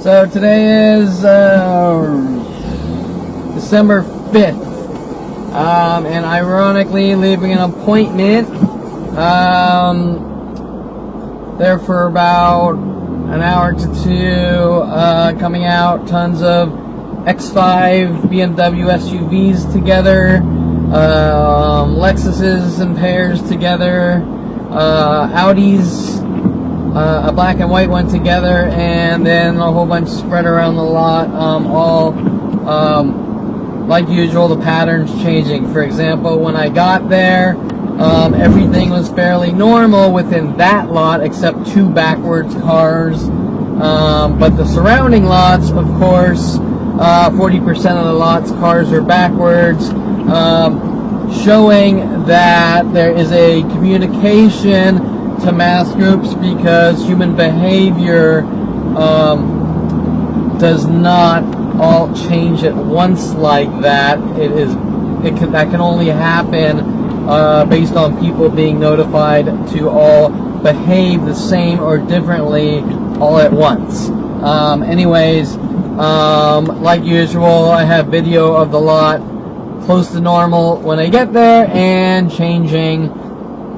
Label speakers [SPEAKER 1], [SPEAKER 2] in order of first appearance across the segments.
[SPEAKER 1] So today is December 5th, and ironically leaving an appointment there for about an hour to two, coming out, tons of X5 BMW SUVs together, Lexuses in pairs together, Audis, a black and white one together, and then a whole bunch spread around the lot, all like usual, the patterns changing. For example, when I got there, everything was fairly normal within that lot except two backwards cars, but the surrounding lots, of course, 40% of the lots cars are backwards, showing that there is a communication to mass groups, because human behavior does not all change at once like that. That can only happen based on people being notified to all behave the same or differently all at once. Anyways, like usual, I have video of the lot close to normal when I get there and changing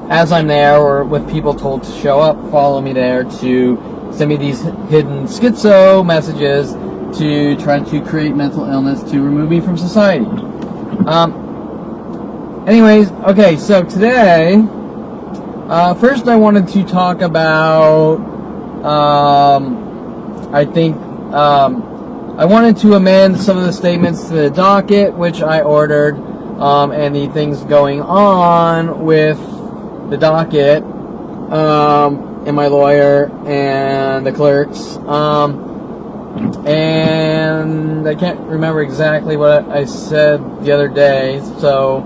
[SPEAKER 1] as I'm there, or with people told to show up, follow me there to send me these hidden schizo messages to try to create mental illness to remove me from society. Anyways, okay, so today, first I wanted to talk about, I wanted to amend some of the statements to the docket, which I ordered, and the things going on with the docket, and my lawyer and the clerks, and I can't remember exactly what I said the other day, so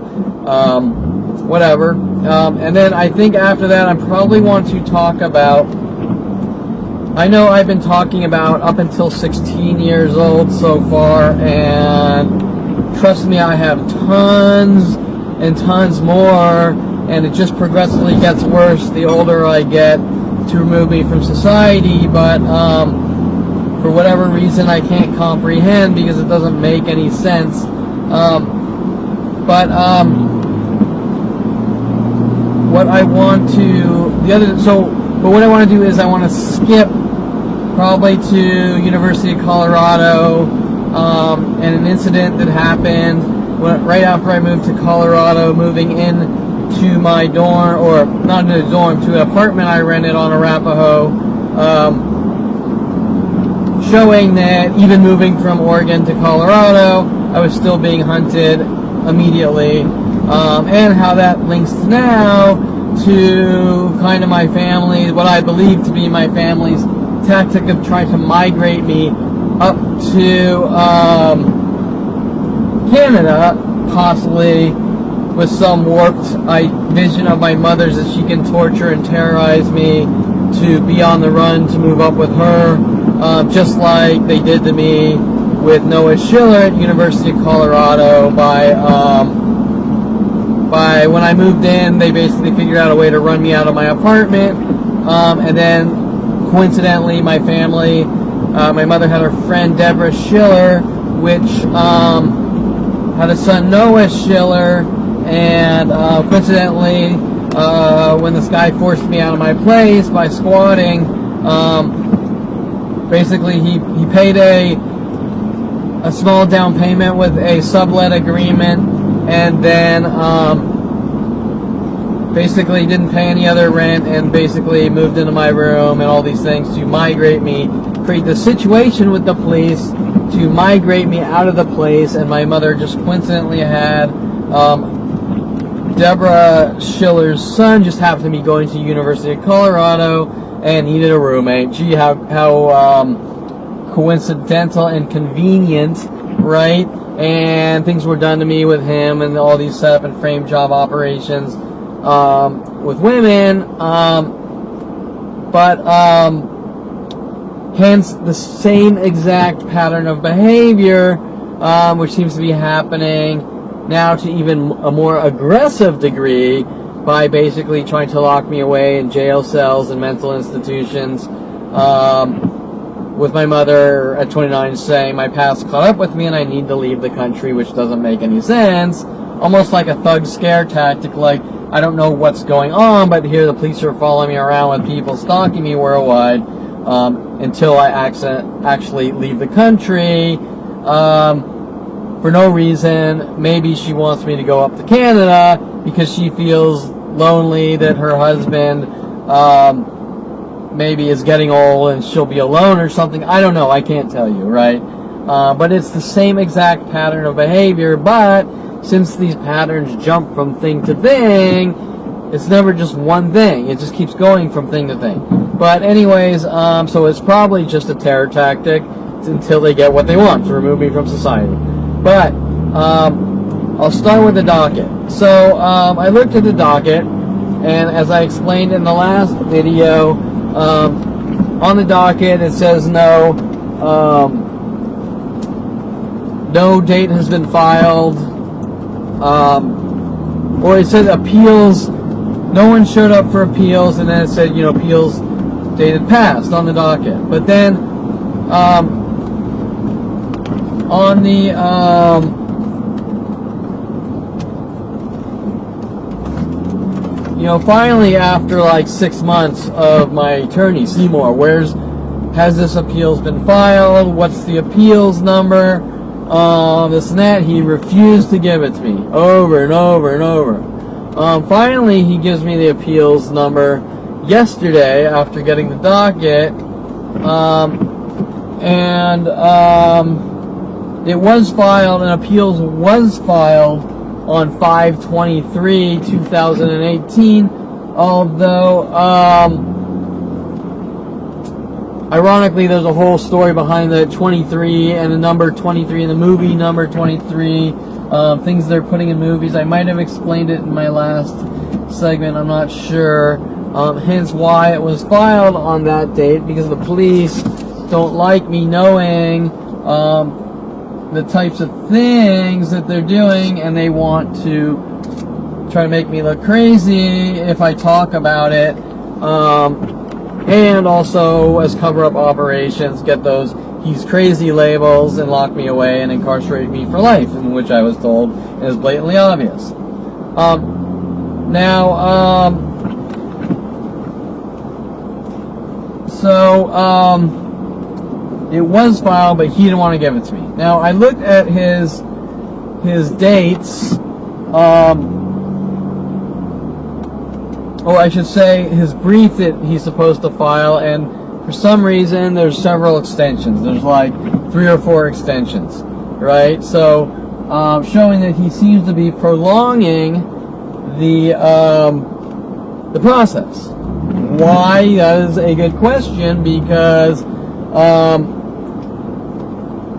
[SPEAKER 1] whatever. And then I think after that I probably want to talk about, I know I've been talking about up until 16 years old so far, and trust me, I have tons and tons more, and it just progressively gets worse the older I get, to remove me from society, but for whatever reason I can't comprehend, because it doesn't make any sense. But what I want to what I want to do is I want to skip probably to University of Colorado, and an incident that happened right after I moved to Colorado, moving in to my dorm, or not in a dorm, to an apartment I rented on Arapahoe, showing that even moving from Oregon to Colorado, I was still being hunted immediately, and how that links now to kind of my family, what I believe to be my family's tactic of trying to migrate me up to Canada, possibly with some warped vision of my mother's, that she can torture and terrorize me to be on the run to move up with her, just like they did to me with Noah Schiller at University of Colorado. By when I moved in, they basically figured out a way to run me out of my apartment, and then coincidentally my family, my mother had her friend Deborah Schiller, which had a son Noah Schiller, and coincidentally, when this guy forced me out of my place by squatting, basically he paid a small down payment with a sublet agreement, and then basically didn't pay any other rent, and basically moved into my room and all these things to migrate me, create the situation with the police to migrate me out of the place. And my mother just coincidentally had Deborah Schiller's son just happened to be going to University of Colorado and needed a roommate. Gee, how coincidental and convenient, right? And things were done to me with him, and all these setup and frame job operations with women, but hence the same exact pattern of behavior, which seems to be happening now to even a more aggressive degree, by basically trying to lock me away in jail cells and mental institutions, with my mother at 29 saying my past caught up with me and I need to leave the country, which doesn't make any sense. Almost like a thug scare tactic, like I don't know what's going on, but here the police are following me around with people stalking me worldwide until I actually leave the country for no reason. Maybe she wants me to go up to Canada because she feels lonely that her husband maybe is getting old and she'll be alone or something. I don't know. I can't tell you, right? But it's the same exact pattern of behavior, but since these patterns jump from thing to thing, it's never just one thing. It just keeps going from thing to thing. But anyways, so it's probably just a terror tactic until they get what they want, to remove me from society. But I'll start with the docket. So I looked at the docket, and as I explained in the last video, on the docket it says no date has been filed, or it said appeals, no one showed up for appeals, and then it said, appeals dated past on the docket. But then on the finally after like 6 months of my attorney Seymour, has this appeals been filed, what's the appeals number, this and that, he refused to give it to me over and over and over. Finally he gives me the appeals number yesterday after getting the docket, and it was filed, and appeals was filed on 5/23/2018, although ironically there's a whole story behind the 23 and the number 23 in the movie number 23, things they're putting in movies. I might have explained it in my last segment, I'm not sure. Hence why it was filed on that date, because the police don't like me knowing the types of things that they're doing, and they want to try to make me look crazy if I talk about it, and also as cover-up operations, get those he's crazy labels and lock me away and incarcerate me for life, in which I was told is blatantly obvious. It was filed, but he didn't want to give it to me. Now, I looked at his dates, or I should say his brief that he's supposed to file, and for some reason there's several extensions. There's like 3 or 4 extensions, right? So, showing that he seems to be prolonging the process. Why? That is a good question, because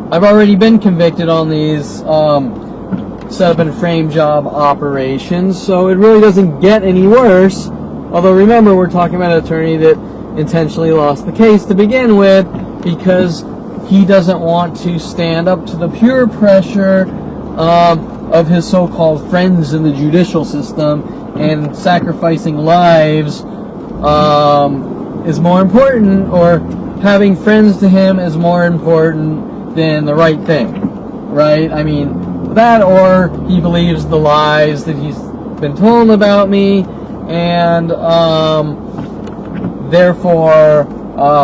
[SPEAKER 1] I've already been convicted on these setup and frame job operations, so it really doesn't get any worse. Although remember, we're talking about an attorney that intentionally lost the case to begin with because he doesn't want to stand up to the pure pressure of his so-called friends in the judicial system, and sacrificing lives is more important, or having friends to him is more important than the right thing, right? I mean, that, or he believes the lies that he's been told about me, and therefore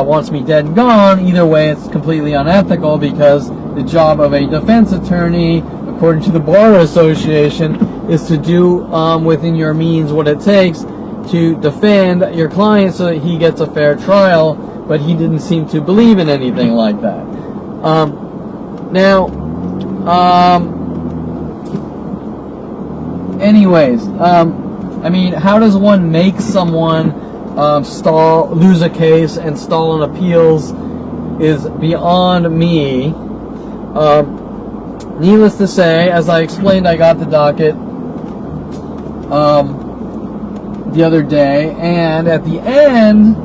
[SPEAKER 1] wants me dead and gone. Either way, it's completely unethical, because the job of a defense attorney, according to the Bar Association, is to do within your means what it takes to defend your client so that he gets a fair trial, but he didn't seem to believe in anything like that. I mean, how does one make someone lose a case and stall on appeals is beyond me. Needless to say, as I explained, I got the docket the other day, and at the end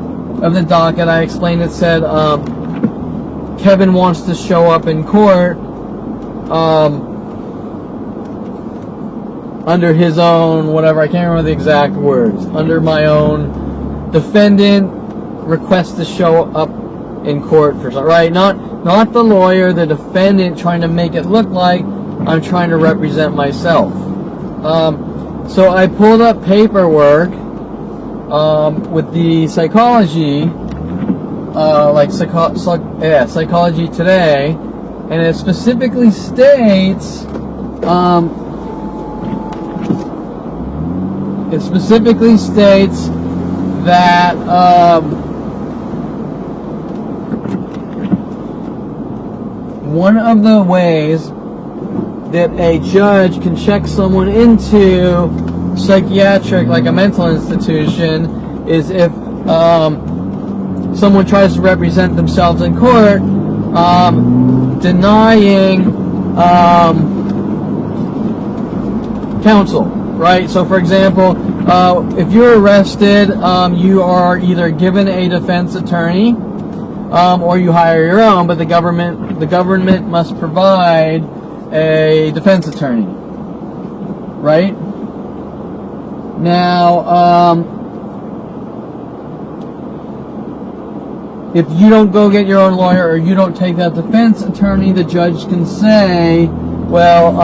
[SPEAKER 1] of the docket, I explained it said Kevin wants to show up in court under his own, whatever, I can't remember the exact words, under my own defendant request to show up in court for something, right? Not the lawyer, the defendant, trying to make it look like I'm trying to represent myself. So I pulled up paperwork with the psychology, Psychology Today, and it specifically states, that one of the ways that a judge can check someone into psychiatric, like a mental institution, is if someone tries to represent themselves in court, denying counsel, right? So, for example, if you're arrested, you are either given a defense attorney, or you hire your own, but the government must provide a defense attorney, right? Now, if you don't go get your own lawyer, or you don't take that defense attorney, the judge can say, well,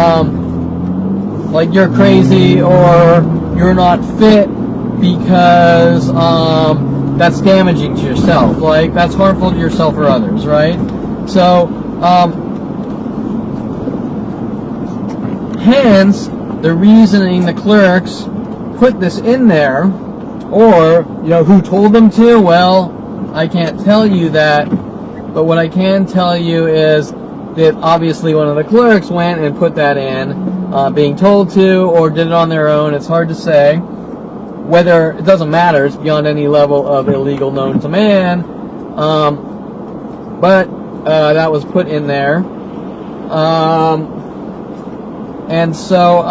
[SPEAKER 1] like, you're crazy, or you're not fit because that's damaging to yourself, like that's harmful to yourself or others, right? So hence the reasoning the clerks put this in there, or who told them to. Well, I can't tell you that, but what I can tell you is that obviously one of the clerks went and put that in, being told to, or did it on their own. It's hard to say. Whether, it doesn't matter, it's beyond any level of illegal known to man, but that was put in there, and so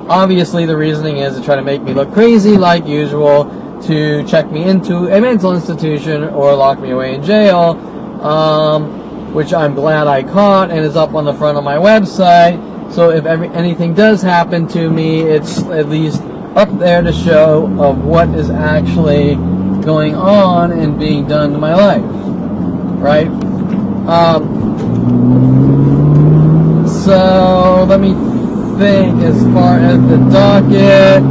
[SPEAKER 1] obviously the reasoning is to try to make me look crazy like usual, to check me into a mental institution or lock me away in jail, which I'm glad I caught and is up on the front of my website. So if anything does happen to me, it's at least up there to show of what is actually going on and being done to my life, right? So let me think as far as the docket.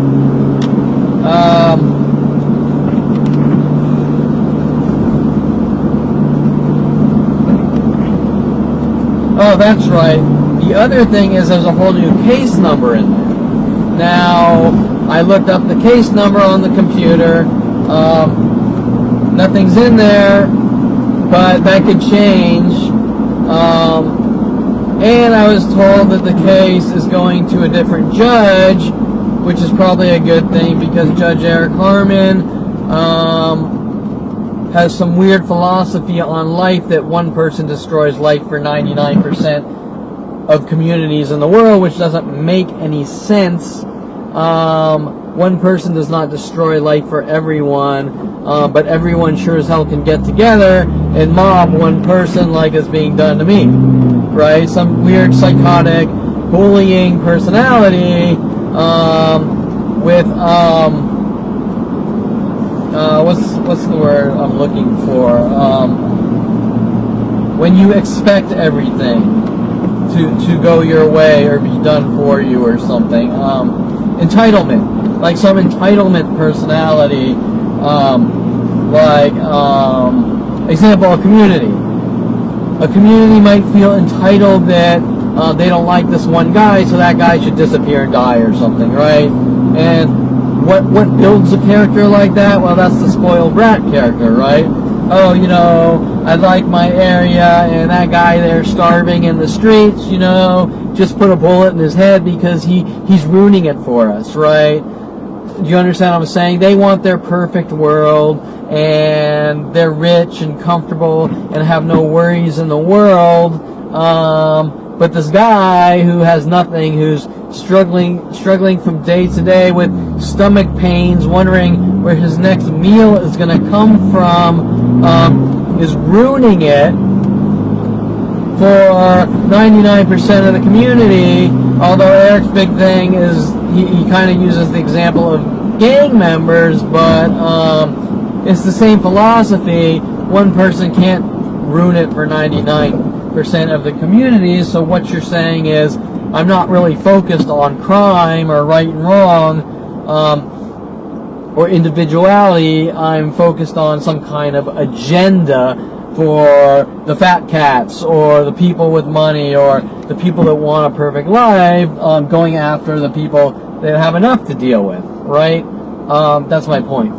[SPEAKER 1] Oh, that's right. The other thing is there's a whole new case number in there. Now, I looked up the case number on the computer. Nothing's in there, but that could change. And I was told that the case is going to a different judge, which is probably a good thing, because Judge Eric Harmon has some weird philosophy on life, that one person destroys life for 99% of communities in the world, which doesn't make any sense. One person does not destroy life for everyone, but everyone sure as hell can get together and mob one person like is being done to me, right? Some weird psychotic bullying personality with what's the word I'm looking for? When you expect everything to go your way or be done for you or something. Entitlement, like some entitlement personality, example, a community. A community might feel entitled that they don't like this one guy, so that guy should disappear and die or something, right? And what builds a character like that? Well, that's the spoiled brat character, right? Oh, I like my area, and that guy there starving in the streets, just put a bullet in his head because he's ruining it for us, right? Do you understand what I'm saying? They want their perfect world, and they're rich and comfortable and have no worries in the world. But this guy who has nothing, who's struggling from day to day with stomach pains, wondering where his next meal is going to come from, is ruining it for 99% of the community. Although Eric's big thing is he kind of uses the example of gang members, but it's the same philosophy. One person can't ruin it for 99% of the community. So what you're saying is, I'm not really focused on crime or right and wrong, or individuality. I'm focused on some kind of agenda for the fat cats, or the people with money, or the people that want a perfect life, going after the people that have enough to deal with, right? That's my point.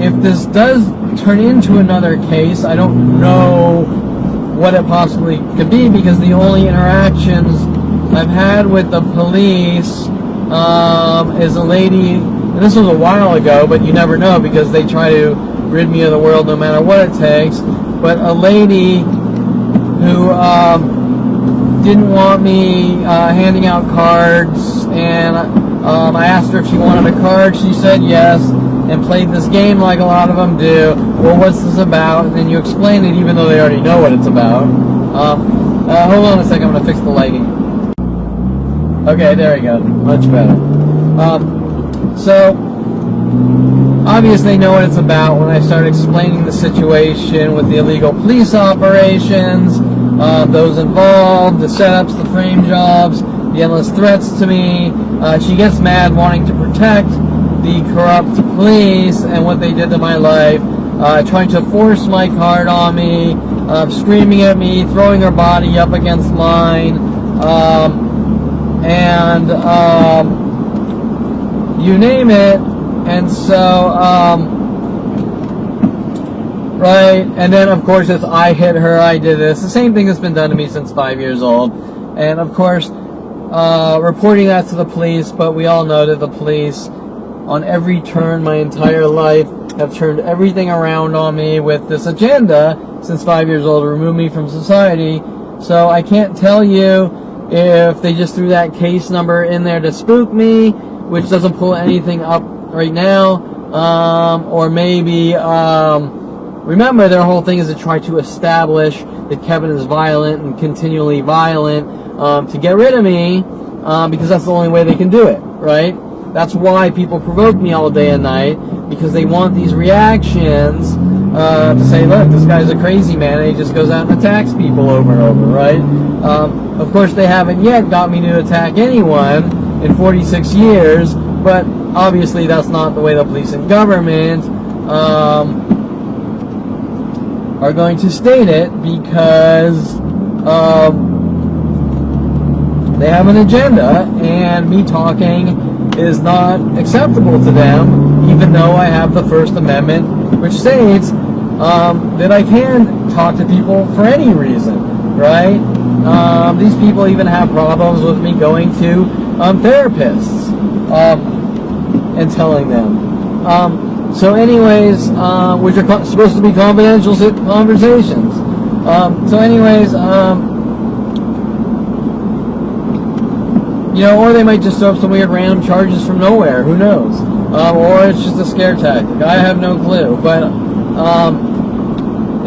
[SPEAKER 1] If this does turn into another case, I don't know what it possibly could be, because the only interactions I've had with the police is a lady, and this was a while ago, but you never know, because they try to rid me of the world no matter what it takes, but a lady who didn't want me handing out cards, and I asked her if she wanted a card. She said yes, and played this game like a lot of them do. Well, what's this about? And then you explain it, even though they already know what it's about. Hold on a second, I'm going to fix the lighting. Okay, there we go. Much better. So, obviously they know what it's about when I start explaining the situation with the illegal police operations, those involved, the setups, the frame jobs, the endless threats to me. She gets mad, wanting to protect the corrupt police and what they did to my life, trying to force my card on me, screaming at me, throwing her body up against mine, and you name it. And so, right, and then of course it's I hit her, I did this. The same thing that's been done to me since 5 years old. And of course, reporting that to the police, but we all know that the police, on every turn my entire life, have turned everything around on me with this agenda since 5 years old to remove me from society. So I can't tell you if they just threw that case number in there to spook me, which doesn't pull anything up right now, or maybe, remember, their whole thing is to try to establish that Kevin is violent and continually violent, to get rid of me, because that's the only way they can do it, right? That's why people provoke me all day and night, because they want these reactions, to say, look, this guy's a crazy man, and he just goes out and attacks people over and over, right? Of course, they haven't yet got me to attack anyone in 46 years, but obviously that's not the way the police and government are going to state it, because they have an agenda, and me talking is not acceptable to them, even though I have the First Amendment, which states that I can talk to people for any reason, right? These people even have problems with me going to therapists and telling them. So anyways, which are supposed to be confidential conversations. So anyways, you know, or they might just throw up some weird random charges from nowhere. Who knows? Or it's just a scare tactic. I have no clue. But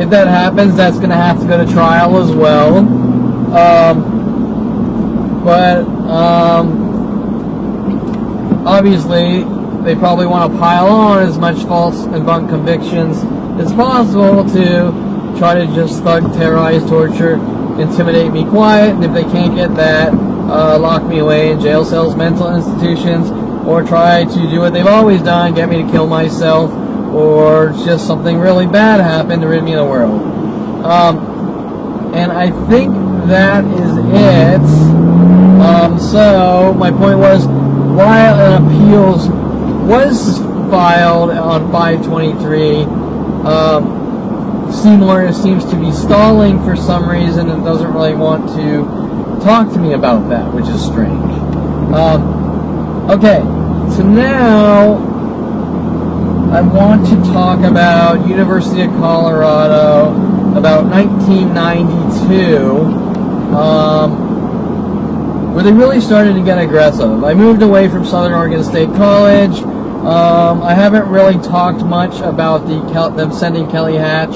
[SPEAKER 1] if that happens, that's going to have to go to trial as well. Obviously, they probably want to pile on as much false and bunk convictions as possible to try to just thug, terrorize, torture, intimidate me quiet. And if they can't get that, lock me away in jail cells, mental institutions, or try to do what they've always done, get me to kill myself, or just something really bad happen to rid me of the world. And I think that is it. So my point was, while an appeals was filed on 5/23, Seymour seems to be stalling for some reason and doesn't really want to talk to me about that, which is strange. Okay, so now I want to talk about University of Colorado, about 1992, where they really started to get aggressive. I moved away from Southern Oregon State College. I haven't really talked much about them sending Kelly Hatch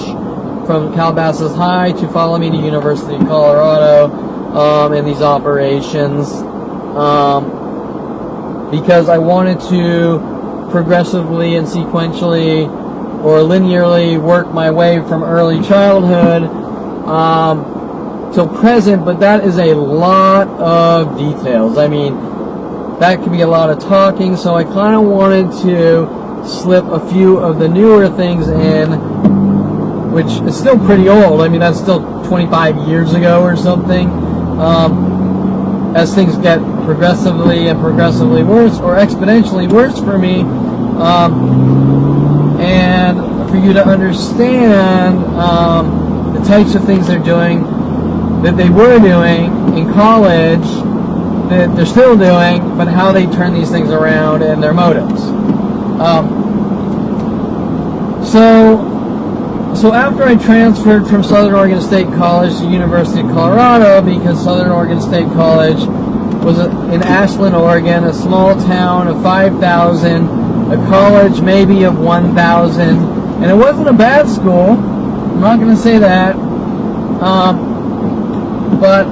[SPEAKER 1] from Calabasas High to follow me to University of Colorado in these operations. because I wanted to progressively and sequentially or linearly work my way from early childhood till present, but that is a lot of details. I mean, that could be a lot of talking, so I kind of wanted to slip a few of the newer things in, which is still pretty old. I mean, that's still 25 years ago or something. As things get progressively worse, or exponentially worse for me, and for you to understand the types of things they're doing, that they were doing in college, that they're still doing, but how they turn these things around and their motives. So after I transferred from Southern Oregon State College to University of Colorado, because Southern Oregon State College was in Ashland, Oregon, a small town of 5,000, a college maybe of 1,000, and it wasn't a bad school. I'm not going to say that, but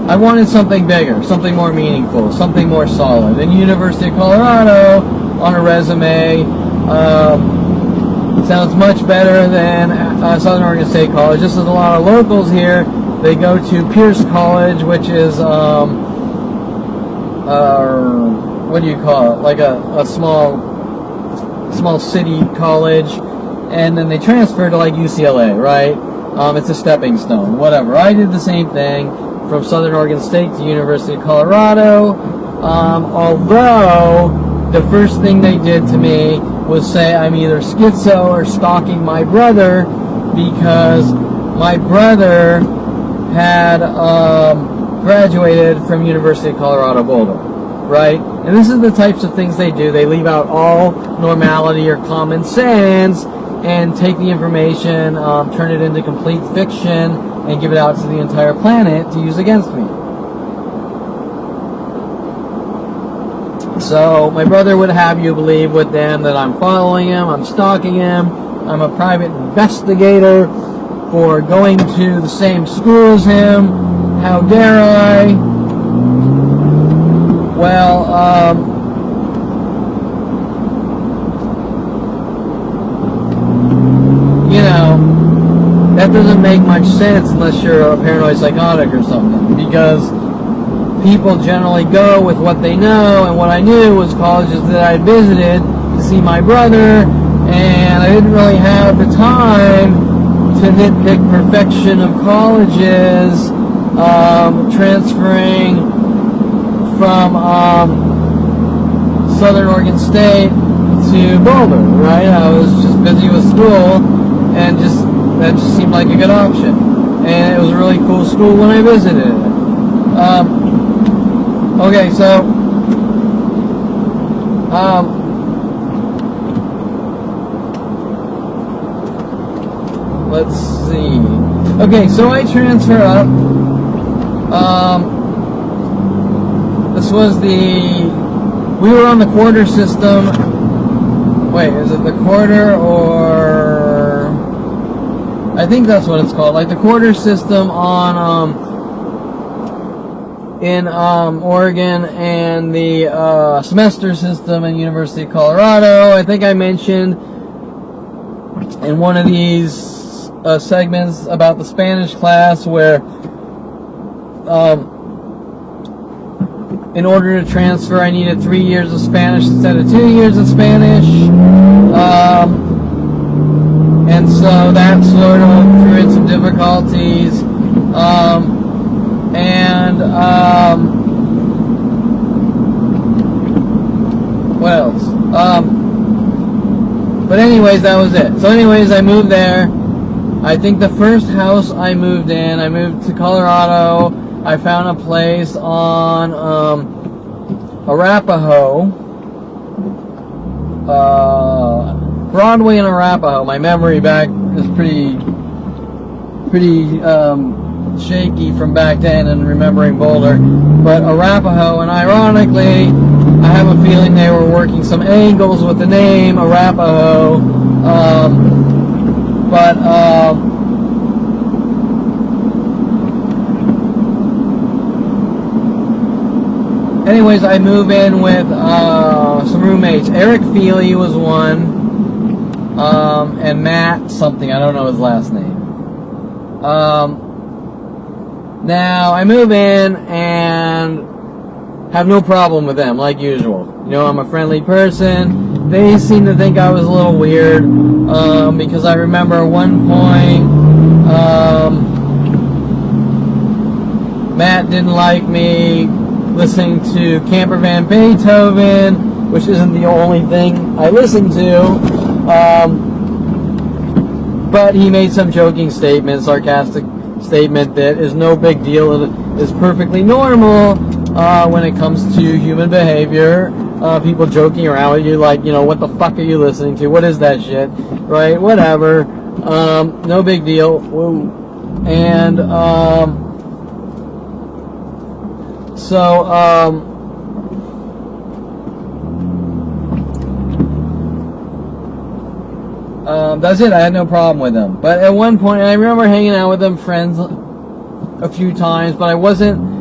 [SPEAKER 1] I wanted something bigger, something more meaningful, something more solid. And University of Colorado on a resume sounds much better than Southern Oregon State College. Just as a lot of locals here, they go to Pierce College, which is what do you call it? Like a small city college, and then they transfer to like UCLA, right? It's a stepping stone, whatever. I did the same thing from Southern Oregon State to University of Colorado, although the first thing they did to me was say I'm either schizo or stalking my brother, because my brother had graduated from University of Colorado Boulder, right? And this is the types of things they do. They leave out all normality or common sense and take the information, turn it into complete fiction, and give it out to the entire planet to use against me. So my brother would have you believe with them that I'm following him, I'm stalking him, I'm a private investigator for going to the same school as him. How dare I? Well, you know, that doesn't make much sense unless you're a paranoid psychotic or something, because people generally go with what they know, and what I knew was colleges that I had visited to see my brother, and I didn't really have the time to nitpick perfection of colleges, transferring from Southern Oregon State to Boulder, right? I was just busy with school, and that just seemed like a good option. And it was a really cool school when I visited it. Okay, so let's see. Okay, so I transfer up. We were on the quarter system. Wait, is it the quarter, or I think that's what it's called, like the quarter system on in Oregon, and the semester system in University of Colorado. I think I mentioned in one of these segments about the Spanish class where in order to transfer I needed 3 years of Spanish instead of 2 years of Spanish, and so that sort of threw in some difficulties, what else? But anyways, that was it. So anyways, I moved there. I think the first house I moved to Colorado. I found a place on Arapahoe, Broadway and Arapahoe. My memory back is pretty shaky from back then and remembering Boulder, but Arapahoe, and ironically, I have a feeling they were working some angles with the name Arapahoe, anyways, I move in with some roommates. Eric Feely was one, and Matt something, I don't know his last name. Now I move in and have no problem with them, like usual. You know, I'm a friendly person. They seem to think I was a little weird, because I remember at one point, Matt didn't like me listening to Camper Van Beethoven, which isn't the only thing I listen to, but he made some joking statement, sarcastic statement that is no big deal and is perfectly normal when it comes to human behavior. People joking around with you like, you know, what the fuck are you listening to? What is that shit? Right? Whatever. No big deal. Woo. And that's it. I had no problem with them. But at one point, I remember hanging out with them, friends, a few times, but I wasn't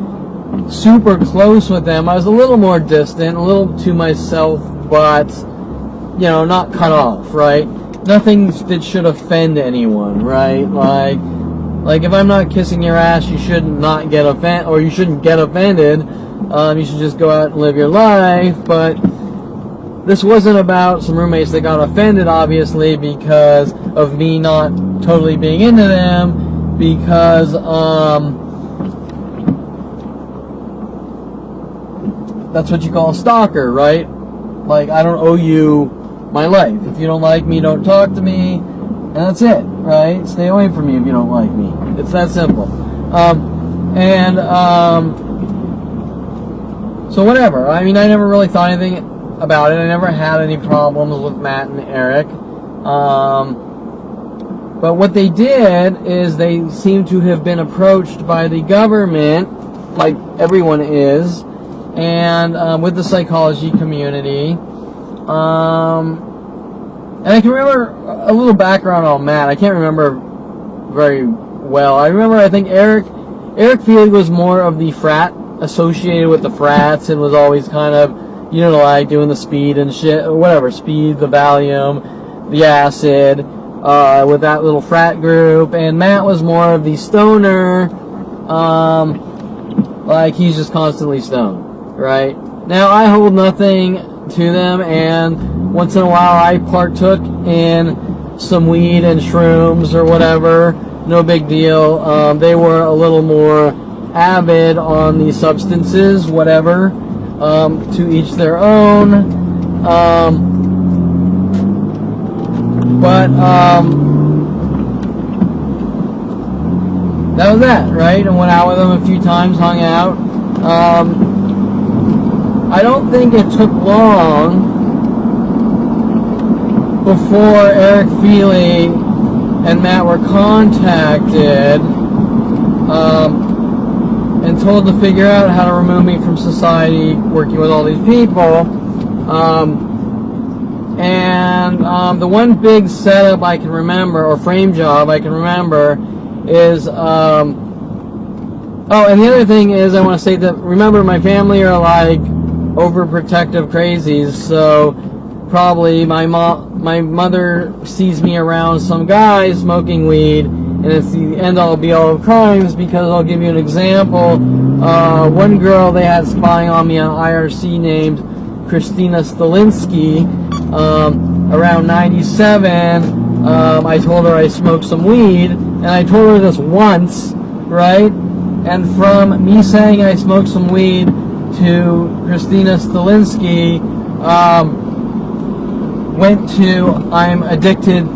[SPEAKER 1] super close with them. I was a little more distant, a little to myself, but, you know, not cut off, right? Nothing that should offend anyone, right? Like if I'm not kissing your ass, you should not get offended, or you shouldn't get offended. You should just go out and live your life. But this wasn't about some roommates that got offended, obviously, because of me not totally being into them, because that's what you call a stalker, right? Like, I don't owe you my life. If you don't like me, don't talk to me, and that's it, right? Stay away from me if you don't like me. It's that simple. So whatever. I mean, I never really thought anything about it. I never had any problems with Matt and Eric. But what they did is they seem to have been approached by the government, like everyone is, and with the psychology community. And I can remember a little background on Matt. I can't remember very well. I remember, I think Eric Feely was more of the frat, associated with the frats, and was always kind of, you know, like doing the speed and shit, or whatever, speed, the Valium, the acid, with that little frat group. And Matt was more of the stoner, like he's just constantly stoned, right? Now, I hold nothing to them, and once in a while I partook in some weed and shrooms or whatever, no big deal. They were a little more avid on the substances, whatever, to each their own. But that was that, right? And went out with them a few times, hung out. I don't think it took long before Eric Feely and Matt were contacted and told to figure out how to remove me from society, working with all these people. The one big setup I can remember, or frame job I can remember, is oh, and the other thing is, I want to say that, remember, my family are like overprotective crazies, so probably my mother sees me around some guy smoking weed, and it's the end-all be-all of crimes, because I'll give you an example. One girl they had spying on me on IRC named Christina Stalinsky, around 97, I told her I smoked some weed, and I told her this once, right? And from me saying I smoked some weed to Christina Stalinsky, went to I'm addicted,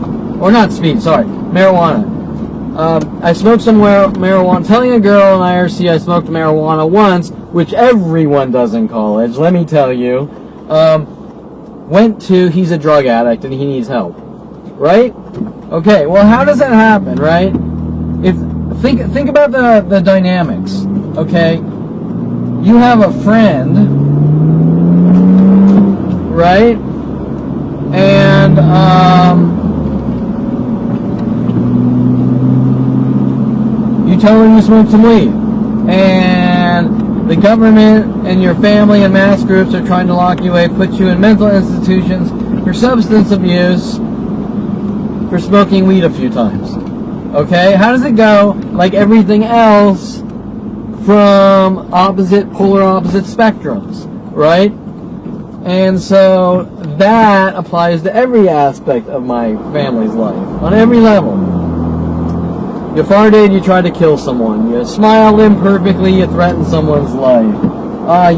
[SPEAKER 1] or not speed, sorry, marijuana. I smoked some marijuana, telling a girl in IRC I smoked marijuana once, which everyone does in college, let me tell you. Went to, he's a drug addict and he needs help, right? Okay, well, how does that happen, right? Think about the dynamics, okay? You have a friend, right? And you tell her you smoke some weed, and The government and your family and mass groups are trying to lock you away, put you in mental institutions for substance abuse, for smoking weed a few times. Okay? How does it go? Like everything else from polar opposite spectrums, right? And so that applies to every aspect of my family's life, on every level. You farted, you tried to kill someone. You smiled imperfectly, you threatened someone's life.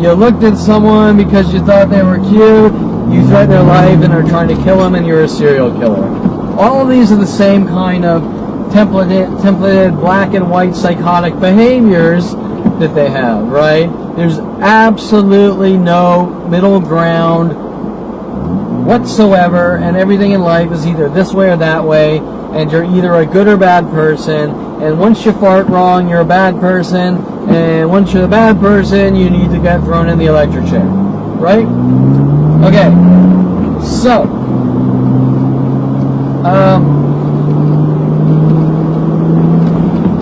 [SPEAKER 1] You looked at someone because you thought they were cute, you threatened their life and are trying to kill them, and you're a serial killer. All of these are the same kind of templated black and white psychotic behaviors that they have, right? There's absolutely no middle ground whatsoever, and everything in life is either this way or that way, and you're either a good or bad person, and once you fart wrong, you're a bad person, and once you're a bad person, you need to get thrown in the electric chair, right? Okay, so,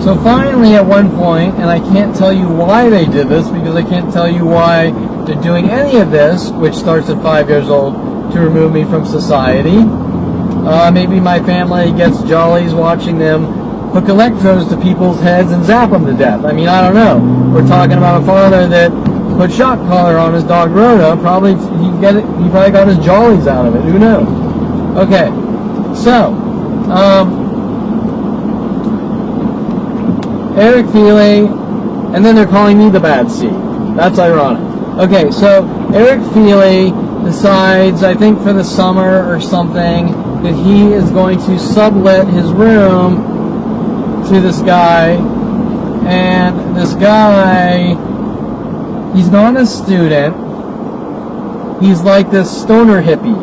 [SPEAKER 1] so finally at one point, and I can't tell you why they did this, because I can't tell you why they're doing any of this, which starts at 5 years old, to remove me from society. Maybe my family gets jollies watching them hook electrodes to people's heads and zap them to death. I mean, I don't know. We're talking about a father that put shock collar on his dog Rhoda. He probably got his jollies out of it. Who knows? Okay, so Eric Feely, and then they're calling me the bad seed. That's ironic. Okay, so Eric Feely decides, I think for the summer or something, that he is going to sublet his room to this guy, and this guy, he's not a student, he's like this stoner hippie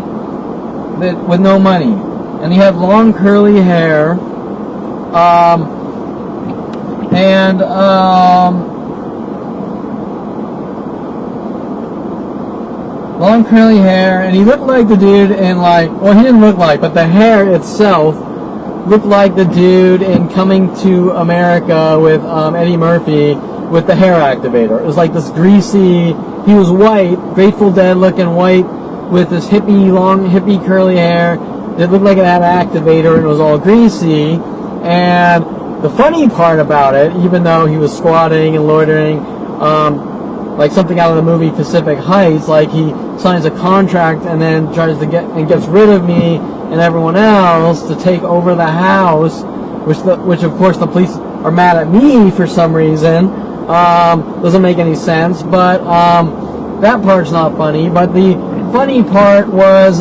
[SPEAKER 1] that with no money, and he had long curly hair, long curly hair, and he looked like the dude in he didn't look like, but the hair itself looked like the dude in Coming to America with Eddie Murphy with the hair activator. It was like this greasy, he was white, Grateful Dead looking white with this long hippie curly hair that looked like it had an activator, and it was all greasy. And the funny part about it, even though he was squatting and loitering, like something out of the movie Pacific Heights, like he signs a contract and then tries to gets rid of me and everyone else to take over the house, which of course the police are mad at me for some reason. Doesn't make any sense, but that part's not funny. But the funny part was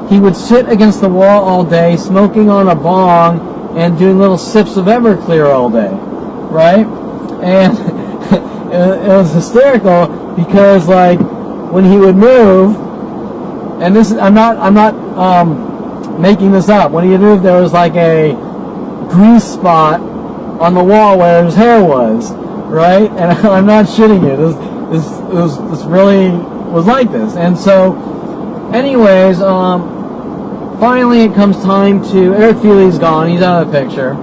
[SPEAKER 1] he would sit against the wall all day, smoking on a bong and doing little sips of Everclear all day, right? And it was hysterical because, like, when he would move, and this is, I'm not making this up. When he would move, there was like a grease spot on the wall where his hair was, right? And I'm not shitting you. This really was like this. And so, anyways, finally it comes time to, Eric Feely's gone. He's out of the picture.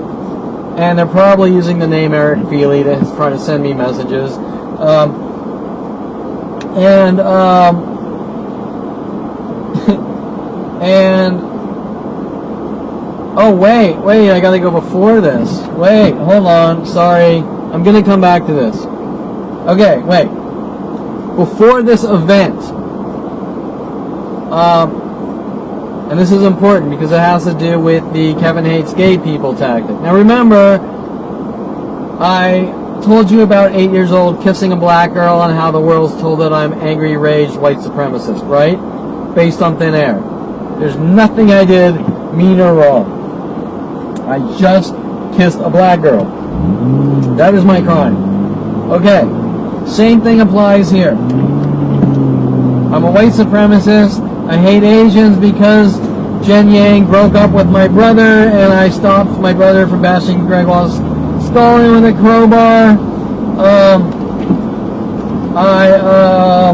[SPEAKER 1] And they're probably using the name Eric Feely to try to send me messages. Oh, wait, I gotta go before this. Wait, hold on, sorry. I'm gonna come back to this. Okay, wait. Before this event, and this is important because it has to do with the Kevin hates gay people tactic. Now remember, I told you about 8 years old kissing a black girl and how the world's told that I'm angry, raged, white supremacist, right? Based on thin air. There's nothing I did mean or wrong. I just kissed a black girl. That is my crime. Okay, same thing applies here. I'm a white supremacist. I hate Asians because Jen Yang broke up with my brother and I stopped my brother from bashing Greg Wallace skull in with a crowbar. I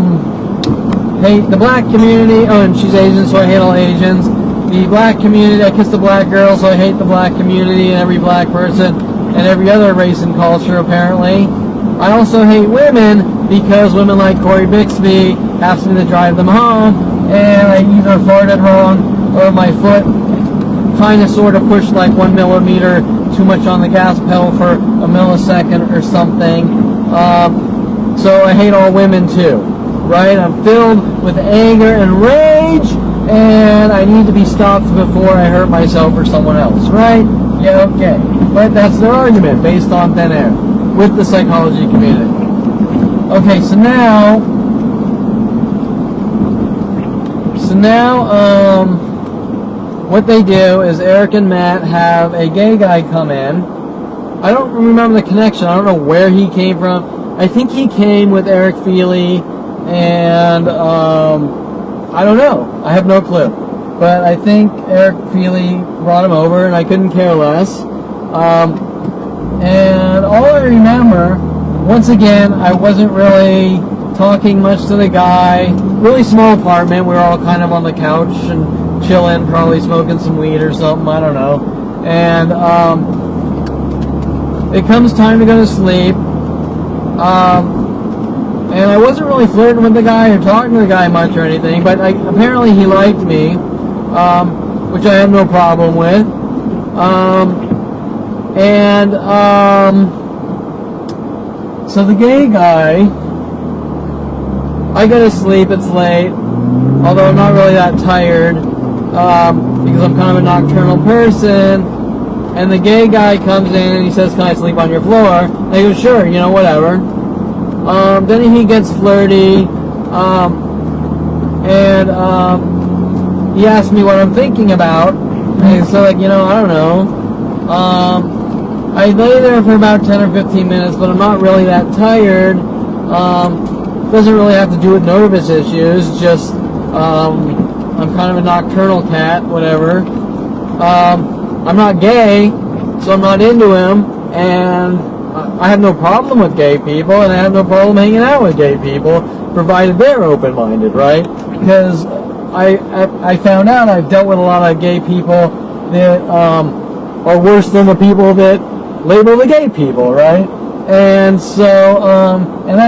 [SPEAKER 1] hate the black community. Oh, and she's Asian, so I hate all Asians. The black community, I kissed a black girl, so I hate the black community and every black person and every other race and culture, apparently. I also hate women because women like Corey Bixby ask me to drive them home, and I either farted wrong or my foot kind of sort of pushed like 1 millimeter too much on the gas pedal for a millisecond or something. So I hate all women too, right? I'm filled with anger and rage, and I need to be stopped before I hurt myself or someone else, right? Yeah, okay. But that's their argument based on thin air with the psychology community. Okay, so now, what they do is Eric and Matt have a gay guy come in. I don't remember the connection. I don't know where he came from. I think he came with Eric Feely, and I don't know. I have no clue. But I think Eric Feely brought him over, and I couldn't care less. And all I remember, once again, I wasn't really talking much to the guy. Really small apartment. We were all kind of on the couch and chilling, probably smoking some weed or something. I don't know. And it comes time to go to sleep. And I wasn't really flirting with the guy or talking to the guy much or anything, but apparently he liked me, which I have no problem with. So the gay guy, I go to sleep, it's late, although I'm not really that tired, because I'm kind of a nocturnal person, and the gay guy comes in and he says, "Can I sleep on your floor?" And I go, "Sure, whatever." Then he gets flirty, and he asks me what I'm thinking about, and so I don't know. I lay there for about 10 or 15 minutes, but I'm not really that tired. Doesn't really have to do with nervous issues, just I'm kind of a nocturnal cat, whatever. I'm not gay, so I'm not into him, and I have no problem with gay people, and I have no problem hanging out with gay people, provided they're open-minded, right? Because I found out I've dealt with a lot of gay people that are worse than the people that label the gay people, right? And so, and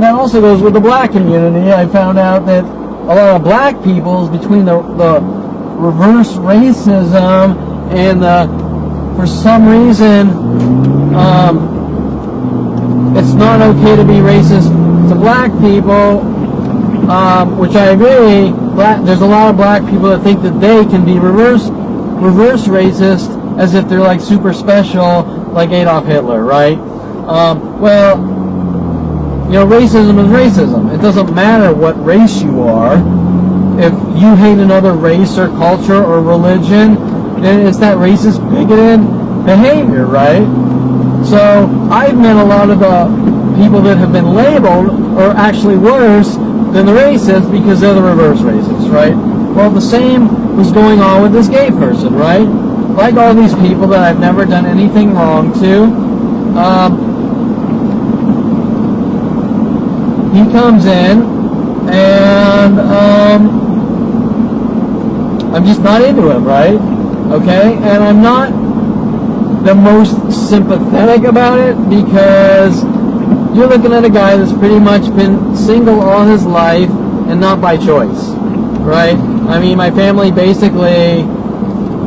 [SPEAKER 1] that also goes with the black community. I found out that a lot of black peoples, between the reverse racism and for some reason, it's not okay to be racist to black people, which I agree. There's a lot of black people that think that they can be reverse racist as if they're like super special, like Adolf Hitler, right? Racism is racism. It doesn't matter what race you are. If you hate another race or culture or religion, then it's that racist, bigoted behavior, right? So I've met a lot of the people that have been labeled are actually worse than the racists because they're the reverse racists, right? Well, the same was going on with this gay person, right? Like all these people that I've never done anything wrong to, he comes in, and I'm just not into him, right? Okay? And I'm not the most sympathetic about it, because you're looking at a guy that's pretty much been single all his life and not by choice, right? I mean, my family basically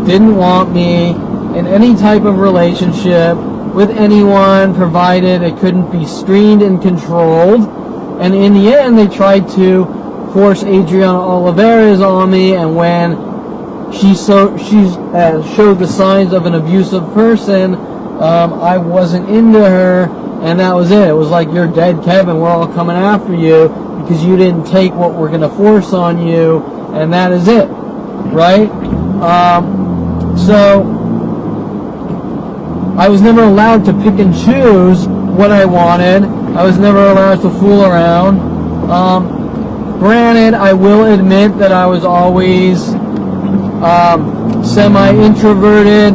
[SPEAKER 1] didn't want me in any type of relationship with anyone, provided it couldn't be screened and controlled. And in the end, they tried to force Adriana Olivares on me, and when she showed the signs of an abusive person, I wasn't into her, and that was it. It was like, "You're dead, Kevin. We're all coming after you because you didn't take what we're going to force on you," and that is it, right? So I was never allowed to pick and choose what I wanted. I was never allowed to fool around. Granted, I will admit that I was always semi-introverted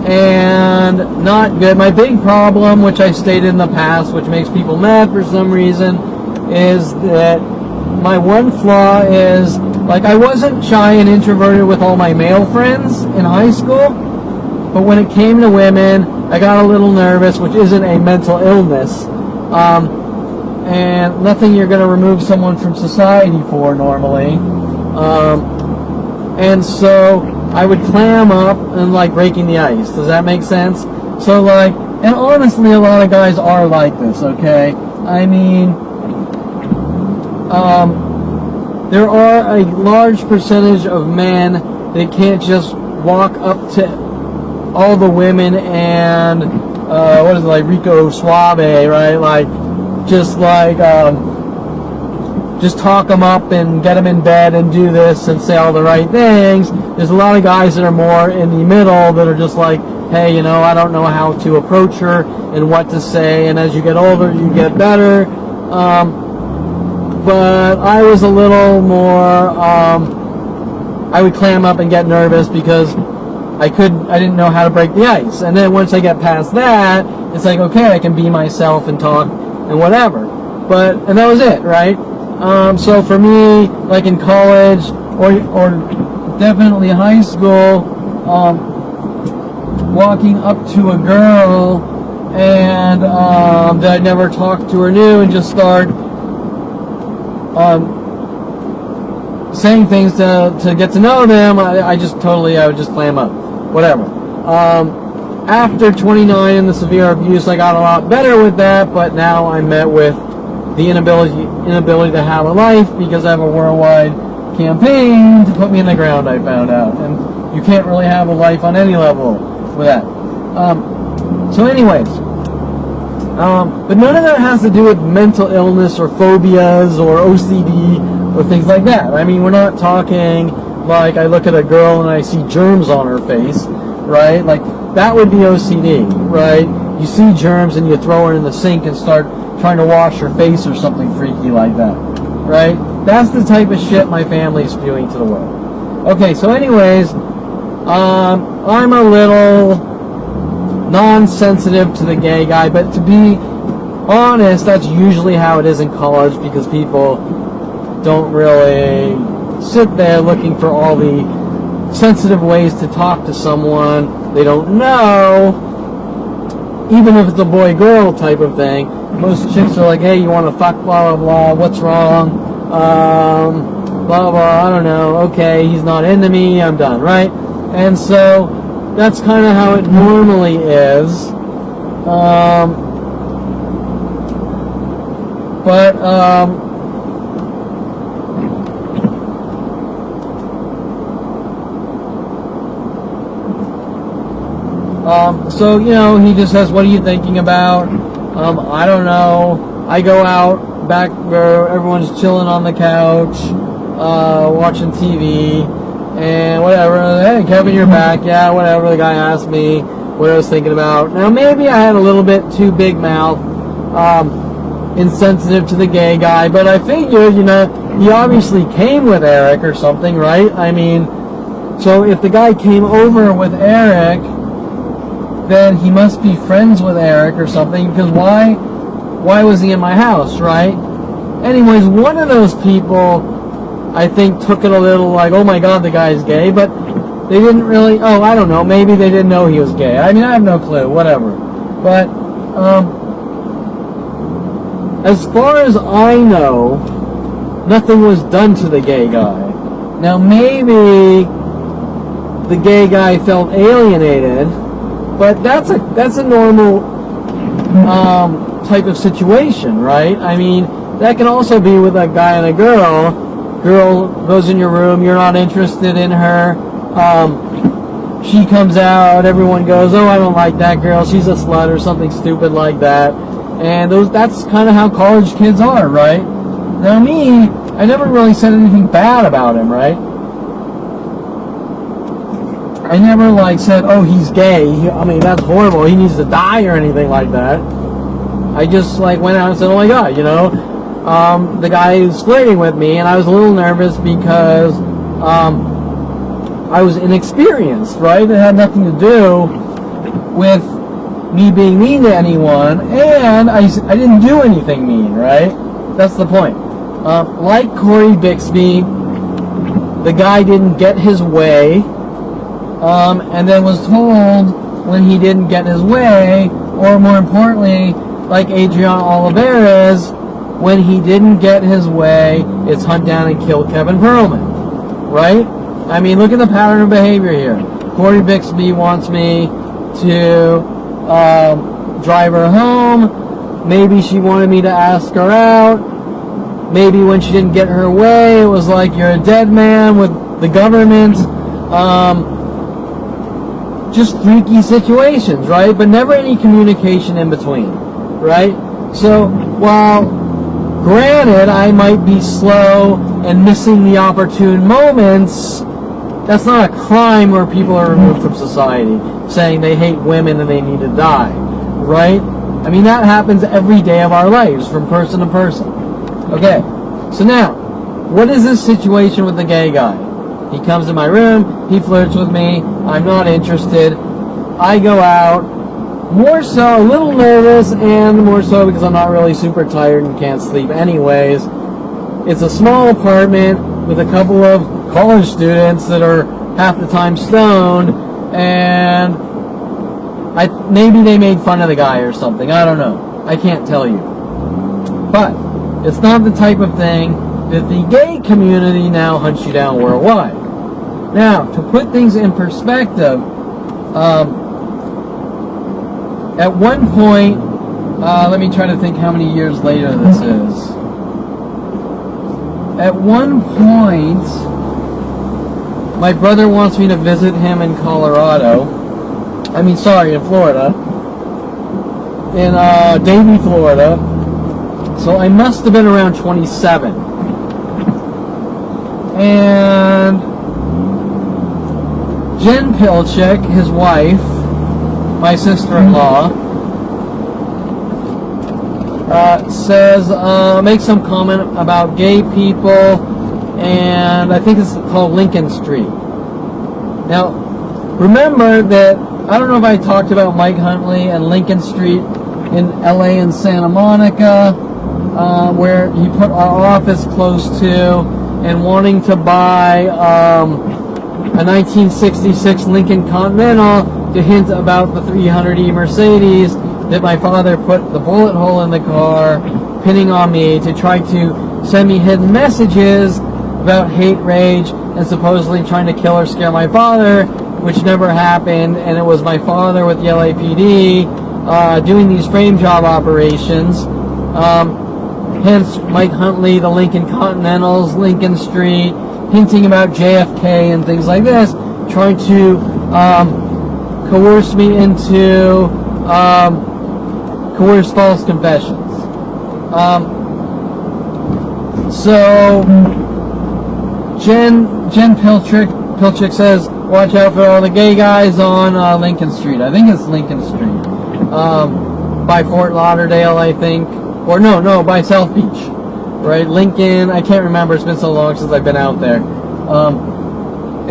[SPEAKER 1] and not good. My big problem, which I stated in the past, which makes people mad for some reason, is that my one flaw is, like, I wasn't shy and introverted with all my male friends in high school, but when it came to women, I got a little nervous, which isn't a mental illness. and nothing you're going to remove someone from society for normally. And so I would clam up and like breaking the ice. Does that make sense? So like, and honestly, a lot of guys are like this, okay? I mean, there are a large percentage of men that can't just walk up to all the women and, what is it, like Rico Suave, right? Like, just talk them up and get them in bed and do this and say all the right things. There's a lot of guys that are more in the middle that are just like, hey, you know, I don't know how to approach her and what to say, and as you get older, you get better. But I was a little more, I would clam up and get nervous because I didn't know how to break the ice. And then once I get past that, it's like, okay, I can be myself and talk and whatever. And that was it, right? So for me, like in college or definitely high school, walking up to a girl and that I'd never talked to or knew and just start saying things to get to know them, I would just clam up, whatever. After 29 and the severe abuse, I got a lot better with that, but now I'm met with the inability to have a life because I have a worldwide campaign to put me in the ground, I found out. And you can't really have a life on any level with that. So anyways, but none of that has to do with mental illness or phobias or OCD or things like that. I mean, we're not talking like I look at a girl and I see germs on her face, right? Like, that would be OCD, right? You see germs and you throw her in the sink and start trying to wash her face or something freaky like that, right? That's the type of shit my family's spewing to the world. Okay, so anyways, I'm a little non-sensitive to the gay guy, but to be honest, that's usually how it is in college because people don't really sit there looking for all the sensitive ways to talk to someone they don't know, even if it's a boy-girl type of thing. Most chicks are like, hey, you want to fuck, blah, blah, blah, what's wrong, blah, blah, I don't know, okay, he's not into me, I'm done, right? And so that's kind of how it normally is. So, you know, he just says, what are you thinking about? I don't know. I go out back where everyone's chilling on the couch, watching TV, and whatever. Hey, Kevin, you're back. Yeah, whatever. The guy asked me what I was thinking about. Now, maybe I had a little bit too big mouth, insensitive to the gay guy, but I figured, you know, he obviously came with Eric or something, right? I mean, so if the guy came over with Eric, then he must be friends with Eric or something, because why was he in my house, right? Anyways, one of those people, I think, took it a little like, oh my god, the guy's gay, but they didn't really, I don't know, maybe they didn't know he was gay. I mean, I have no clue, whatever. But, as far as I know, nothing was done to the gay guy. Now, maybe the gay guy felt alienated, but that's a normal type of situation, right? I mean, that can also be with a guy and a girl. Girl goes in your room, you're not interested in her. She comes out, everyone goes, oh, I don't like that girl, she's a slut or something stupid like that. And that's kind of how college kids are, right? Now me, I never really said anything bad about him, right? I never like said, oh, he's gay. I mean, that's horrible. He needs to die or anything like that. I just like went out and said, oh my god, you know, the guy is flirting with me, and I was a little nervous because I was inexperienced, right? It had nothing to do with me being mean to anyone, and I didn't do anything mean, right? That's the point. Like Corey Bixby, the guy didn't get his way. And then was told when he didn't get his way, or more importantly, like Adrian Olivares, when he didn't get his way, it's hunt down and kill Kevin Perlman, right? I mean, look at the pattern of behavior here. Corey Bixby wants me to drive her home. Maybe she wanted me to ask her out. Maybe when she didn't get her way, it was like, you're a dead man with the government. Just freaky situations, right? But never any communication in between, right? So while granted I might be slow and missing the opportune moments, that's not a crime where people are removed from society, saying they hate women and they need to die, right? I mean, that happens every day of our lives, from person to person. Okay, so now, what is this situation with the gay guy? He comes in my room, he flirts with me, I'm not interested. I go out, more so a little nervous, and more so because I'm not really super tired and can't sleep anyways. It's a small apartment with a couple of college students that are half the time stoned, and maybe they made fun of the guy or something. I don't know. I can't tell you. But it's not the type of thing that the gay community now hunts you down worldwide. Now, to put things in perspective, at one point, let me try to think how many years later this is. At one point, my brother wants me to visit him in Florida. In Davie, Florida. So I must have been around 27. And Jen Pilchick, his wife, my sister-in-law, makes some comment about gay people, and I think it's called Lincoln Street. Now, remember that, I don't know if I talked about Mike Huntley and Lincoln Street in LA and Santa Monica, where he put our office close to, and wanting to buy a 1966 Lincoln Continental to hint about the 300E Mercedes that my father put the bullet hole in the car, pinning on me to try to send me hidden messages about hate rage and supposedly trying to kill or scare my father, which never happened. And it was my father with the LAPD doing these frame job operations. Hence Mike Huntley, the Lincoln Continentals, Lincoln Street, hinting about JFK and things like this, trying to coerce me into coerced false confessions. So Jen Pilchick says, watch out for all the gay guys on Lincoln Street. I think it's Lincoln Street. By Fort Lauderdale, I think. Or no, by South Beach. Right? Lincoln, I can't remember. It's been so long since I've been out there.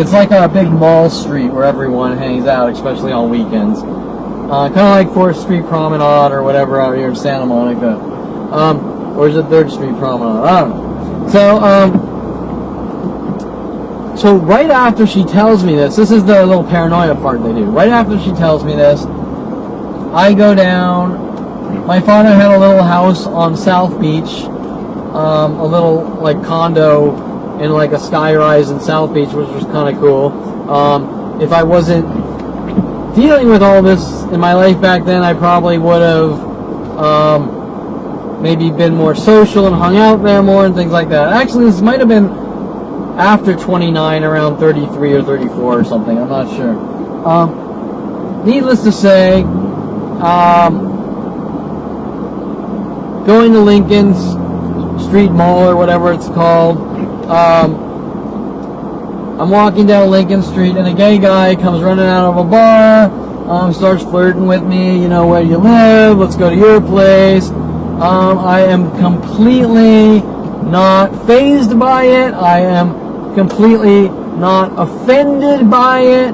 [SPEAKER 1] It's like a big mall street where everyone hangs out, especially on weekends. Kind of like 4th Street Promenade or whatever out here in Santa Monica. Or is it 3rd Street Promenade? I don't know. So right after she tells me this is the little paranoia part they do. Right after she tells me this, I go down. My father had a little house on South Beach, a little like condo in like a skyrise in South Beach, which was kind of cool. If I wasn't dealing with all this in my life back then, I probably would have maybe been more social and hung out there more and things like that. Actually, this might have been after 29, around 33 or 34 or something. I'm not sure. Needless to say, going to Lincoln Street Mall or whatever it's called, I'm walking down Lincoln Street and a gay guy comes running out of a bar, starts flirting with me, where you live, let's go to your place. I am completely not fazed by it. I am completely not offended by it.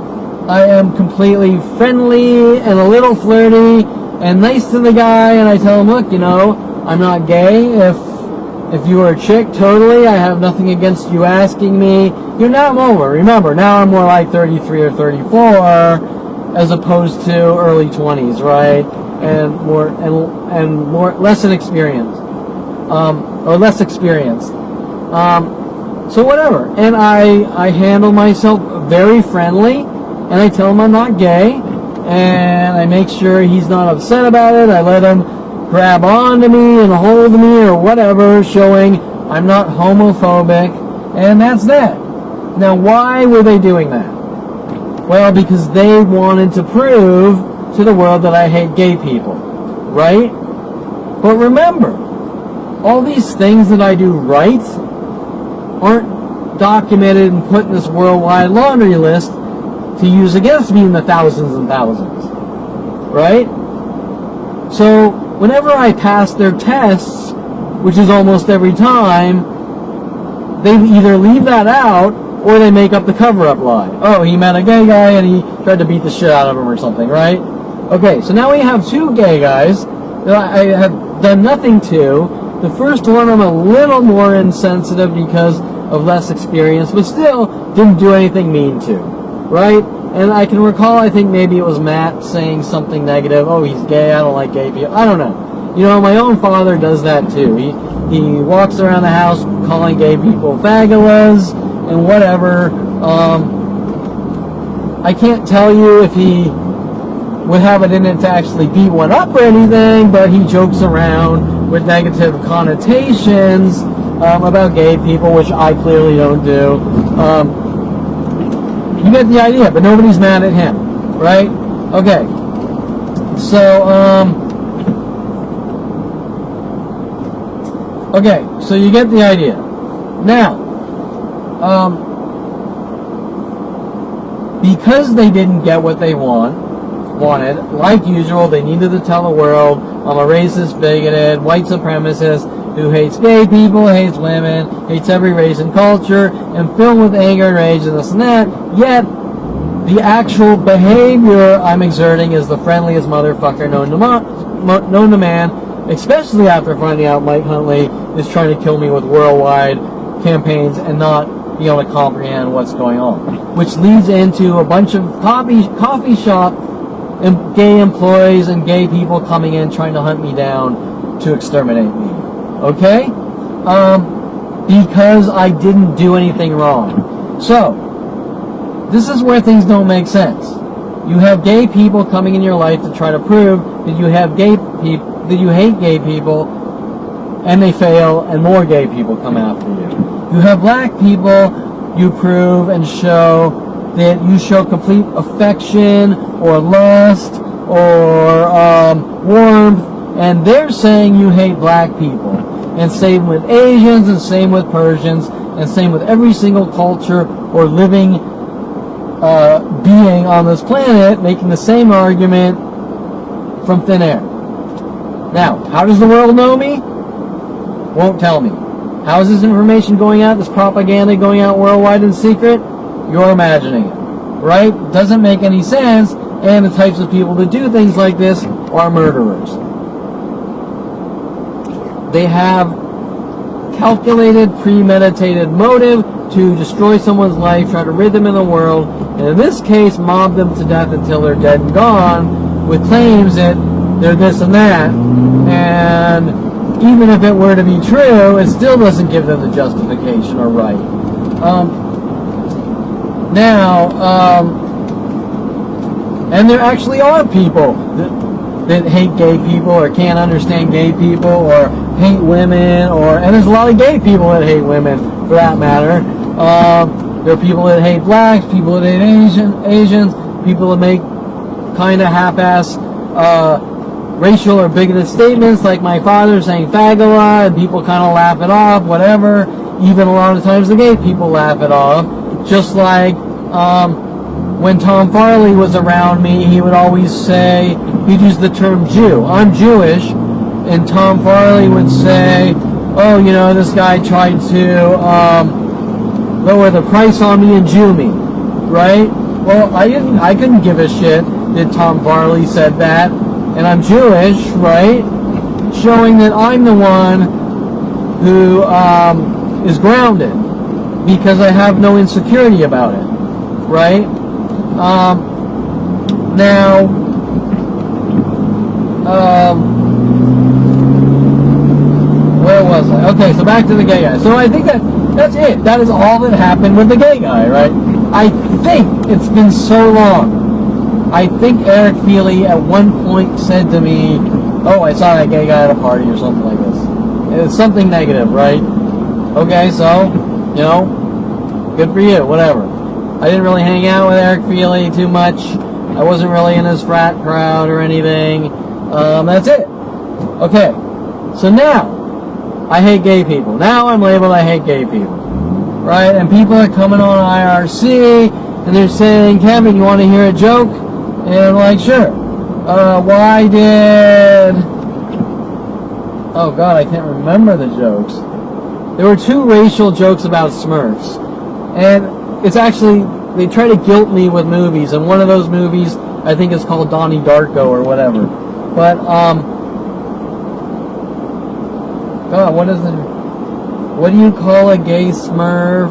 [SPEAKER 1] I am completely friendly and a little flirty and nice to the guy, and I tell him, look, I'm not gay. If you were a chick, totally, I have nothing against you asking me. Now I'm over. Remember, now I'm more like 33 or 34 as opposed to early 20s, right? and less inexperienced, or less experienced. So whatever. And I handle myself very friendly, and I tell him I'm not gay, and I make sure he's not upset about it. I let him grab onto me and hold me or whatever, showing I'm not homophobic, and that's that. Now, why were they doing that? Well, because they wanted to prove to the world that I hate gay people, right? But remember, all these things that I do right aren't documented and put in this worldwide laundry list to use against me in the thousands and thousands, right? So whenever I pass their tests, which is almost every time, they either leave that out or they make up the cover-up lie. Oh, he met a gay guy and he tried to beat the shit out of him or something, right? Okay, so now we have two gay guys that I have done nothing to. The first one I'm a little more insensitive because of less experience, but still didn't do anything mean to, right? And I can recall, I think maybe it was Matt saying something negative. Oh, he's gay, I don't like gay people. I don't know. You know, my own father does that too. He walks around the house calling gay people fagulas and whatever. I can't tell you if he would have it in it to actually beat one up or anything, but he jokes around with negative connotations about gay people, which I clearly don't do. You get the idea, but nobody's mad at him, right? Okay. So you get the idea. Now, because they didn't get what they wanted, like usual, they needed to tell the world, I'm a racist, bigoted, white supremacist who hates gay people, hates women, hates every race and culture, and filled with anger and rage and this and that, yet the actual behavior I'm exerting is the friendliest motherfucker known to man, especially after finding out Mike Huntley is trying to kill me with worldwide campaigns and not be able to comprehend what's going on. Which leads into a bunch of coffee shop and gay employees and gay people coming in trying to hunt me down to exterminate me. Okay? Because I didn't do anything wrong. So, this is where things don't make sense. You have gay people coming in your life to try to prove that you have that you hate gay people, and they fail, and more gay people come after you. You have black people, you prove and show that you show complete affection or lust or warmth, and they're saying you hate black people. And same with Asians, and same with Persians, and same with every single culture or living being on this planet, making the same argument from thin air. Now, how does the world know me? Won't tell me. How is this information going out, this propaganda going out worldwide in secret? You're imagining it, right? Doesn't make any sense, and the types of people that do things like this are murderers. They have calculated, premeditated motive to destroy someone's life, try to rid them in the world, and in this case, mob them to death until they're dead and gone, with claims that they're this and that, and even if it were to be true, it still doesn't give them the justification or right. And there actually are people that hate gay people or can't understand gay people or hate women, and there's a lot of gay people that hate women for that matter. There are people that hate blacks, people that hate Asians, people that make kind of half-ass racial or bigoted statements like my father saying fagula, and people kind of laugh it off, whatever. Even a lot of times the gay people laugh it off. Just like when Tom Farley was around me, he would always say, he'd use the term Jew. I'm Jewish, and Tom Farley would say, oh, you know, this guy tried to lower the price on me and Jew me, right? Well, I couldn't give a shit that Tom Farley said that, and I'm Jewish, right? Showing that I'm the one who is grounded because I have no insecurity about it, right? Now, where was I? Okay, so back to the gay guy. So I think that's it. That is all that happened with the gay guy, right? I think it's been so long. I think Eric Feely at one point said to me, "Oh, I saw that gay guy at a party," or something like this. It's something negative, right? Okay, so, good for you, whatever. I didn't really hang out with Eric Feely too much. I wasn't really in his frat crowd or anything. That's it. Okay, so now, I hate gay people. Now I'm labeled I hate gay people. Right? And people are coming on IRC, and they're saying, "Kevin, you want to hear a joke?" And I'm like, "Sure. Why did..." Oh God, I can't remember the jokes. There were two racial jokes about Smurfs. And it's actually, they try to guilt me with movies, and one of those movies, I think is called Donnie Darko or whatever. But, God, what do you call a gay Smurf?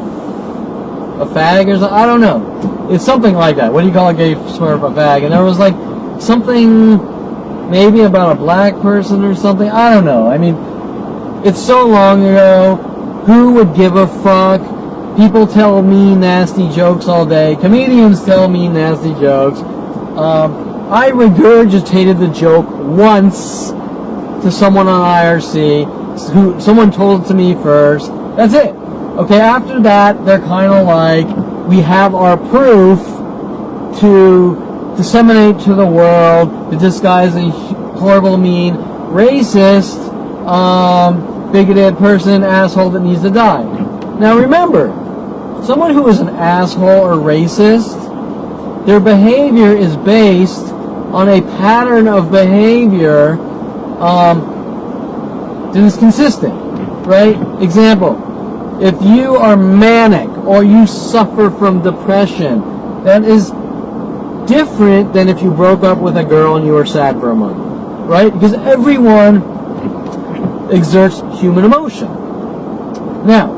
[SPEAKER 1] A fag or something? I don't know. It's something like that. What do you call a gay Smurf? A fag? And there was like something maybe about a black person or something. I don't know. I mean, it's so long ago. Who would give a fuck? People tell mean, nasty jokes all day. Comedians tell mean, nasty jokes. I regurgitated the joke once to someone on IRC. Someone told it to me first. That's it. Okay, after that, they're kind of like, we have our proof to disseminate to the world that this guy is a horrible, mean, racist, bigoted person, asshole that needs to die. Now remember, someone who is an asshole or racist, their behavior is based on a pattern of behavior that is consistent, right? Example, if you are manic or you suffer from depression, that is different than if you broke up with a girl and you were sad for a month, right? Because everyone exerts human emotion. Now,